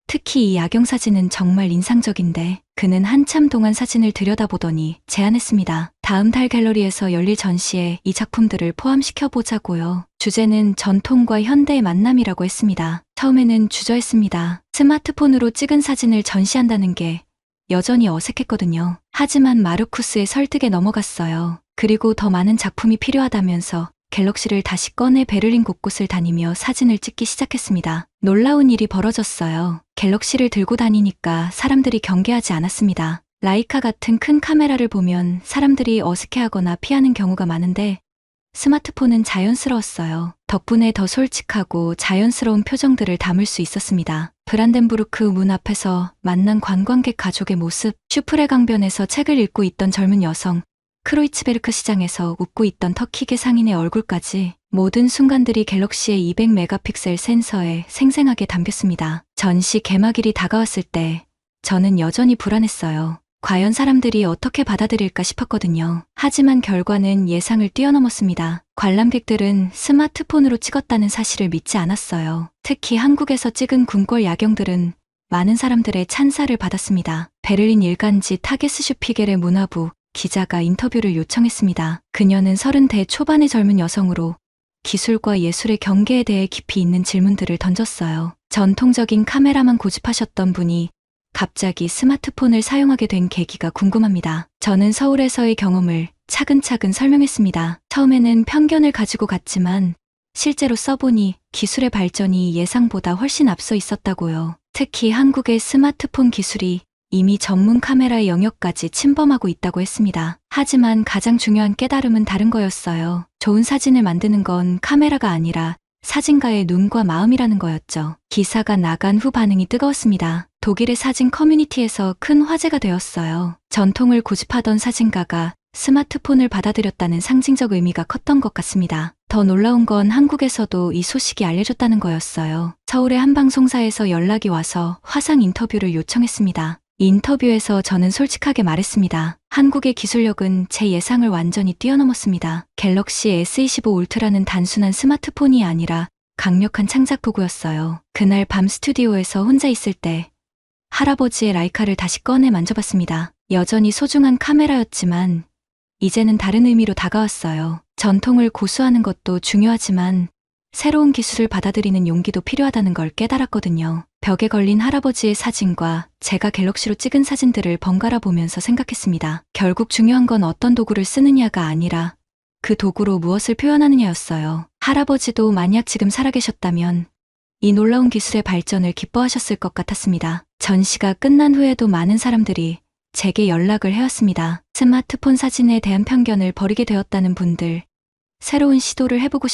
특히 이 야경 사진은 정말 인상적인데 그는 한참 동안 사진을 들여다보더니 제안했습니다. 다음 달 갤러리에서 열릴 전시에 이 작품들을 포함시켜 보자고요. 주제는 전통과 현대의 만남이라고 했습니다. 처음에는 주저했습니다. 스마트폰으로 찍은 사진을 전시한다는 게 여전히 어색했거든요. 하지만 마르쿠스의 설득에 넘어갔어요. 그리고 더 많은 작품이 필요하다면서 갤럭시를 다시 꺼내 베를린 곳곳을 다니며 사진을 찍기 시작했습니다. 놀라운 일이 벌어졌어요. 갤럭시를 들고 다니니까 사람들이 경계하지 않았습니다. 라이카 같은 큰 카메라를 보면 사람들이 어색해하거나 피하는 경우가 많은데 스마트폰은 자연스러웠어요. 덕분에 더 솔직하고 자연스러운 표정들을 담을 수 있었습니다. 브란덴부르크 문 앞에서 만난 관광객 가족의 모습, 슈프레 강변에서 책을 읽고 있던 젊은 여성, 크로이츠베르크 시장에서 웃고 있던 터키계 상인의 얼굴까지 모든 순간들이 갤럭시의 200메가픽셀 센서에 생생하게 담겼습니다. 전시 개막일이 다가왔을 때 저는 여전히 불안했어요. 과연 사람들이 어떻게 받아들일까 싶었거든요. 하지만 결과는 예상을 뛰어넘었습니다. 관람객들은 스마트폰으로 찍었다는 사실을 믿지 않았어요. 특히 한국에서 찍은 궁궐 야경들은 많은 사람들의 찬사를 받았습니다. 베를린 일간지 타게스 슈피겔의 문화부 기자가 인터뷰를 요청했습니다. 그녀는 30대 초반의 젊은 여성으로 기술과 예술의 경계에 대해 깊이 있는 질문들을 던졌어요. 전통적인 카메라만 고집하셨던 분이 갑자기 스마트폰을 사용하게 된 계기가 궁금합니다. 저는 서울에서의 경험을 차근차근 설명했습니다. 처음에는 편견을 가지고 갔지만 실제로 써보니 기술의 발전이 예상보다 훨씬 앞서 있었다고요. 특히 한국의 스마트폰 기술이 이미 전문 카메라의 영역까지 침범하고 있다고 했습니다. 하지만 가장 중요한 깨달음은 다른 거였어요. 좋은 사진을 만드는 건 카메라가 아니라 사진가의 눈과 마음이라는 거였죠. 기사가 나간 후 반응이 뜨거웠습니다. 독일의 사진 커뮤니티에서 큰 화제가 되었어요. 전통을 고집하던 사진가가 스마트폰을 받아들였다는 상징적 의미가 컸던 것 같습니다. 더 놀라운 건 한국에서도 이 소식이 알려졌다는 거였어요. 서울의 한 방송사에서 연락이 와서 화상 인터뷰를 요청했습니다. 이 인터뷰에서 저는 솔직하게 말했습니다. 한국의 기술력은 제 예상을 완전히 뛰어넘었습니다. 갤럭시 S25 울트라는 단순한 스마트폰이 아니라 강력한 창작 도구였어요. 그날 밤 스튜디오에서 혼자 있을 때 할아버지의 라이카를 다시 꺼내 만져봤습니다. 여전히 소중한 카메라였지만 이제는 다른 의미로 다가왔어요. 전통을 고수하는 것도 중요하지만 새로운 기술을 받아들이는 용기도 필요하다는 걸 깨달았거든요. 벽에 걸린 할아버지의 사진과 제가 갤럭시로 찍은 사진들을 번갈아 보면서 생각했습니다. 결국 중요한 건 어떤 도구를 쓰느냐가 아니라 그 도구로 무엇을 표현하느냐였어요. 할아버지도 만약 지금 살아계셨다면 이 놀라운 기술의 발전을 기뻐하셨을 것 같았습니다. 전시가 끝난 후에도 많은 사람들이 제게 연락을 해왔습니다. 스마트폰 사진에 대한 편견을 버리게 되었다는 분들, 새로운 시도를 해보고